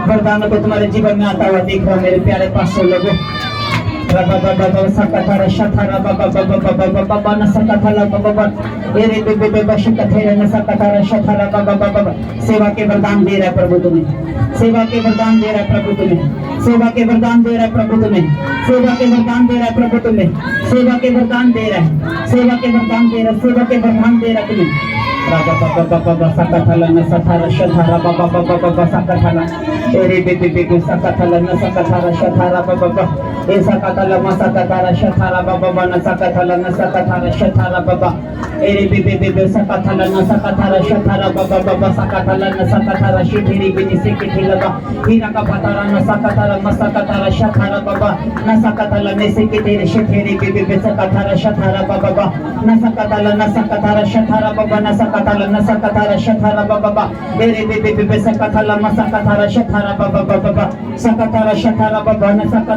वरदान को तुम्हारे जीवन में आता हुआ देख रहा हूँ मेरे प्यारे पास से लोगों। सकतारा शतारा बाबा न सकताला बाबा अरे बीबी शकथेरा न सकतारा शतारा बाबा। सेवा के वरदान दे रहा है प्रभु तुम्हें, सेवा के वरदान दे रहा है प्रभु तुम्हें, सेवा के वरदान दे रहा है प्रभु तुम्हें, सेवा के वरदान दे रहा है प्रभु तुम्हें, सेवा के वरदान दे रहा है, सेवा के वरदान दे रहा है, सेवा के वरदान दे रहा है तुम्हें। सकथाला न सथारा शथारा बाबा सकथाला अरे बीबी सकथाला न सकथारा शथारा बाबा ए सकथाला म सकथारा शथारा बाबा न सकथाला न सकथारा शथारा बाबा अरे बीबी सकथाला न सकथारा शथारा बाबा सकथाला न सकथारा शिथिरी बिनी सिकिथि लगा हीरा का पतारा न सकथारा म सकथारा शथारा बाबा न सकथाला में सिकिथि शिथिरी बीबी सकथारा शथारा बाबा न सकथारा शथारा बाबा न सकथाला न सकथारा शथारा बाबा अरे बीबी सकथाला म सकथारा शथारा बाबा सकथारा शथारा बाबा न सकथारा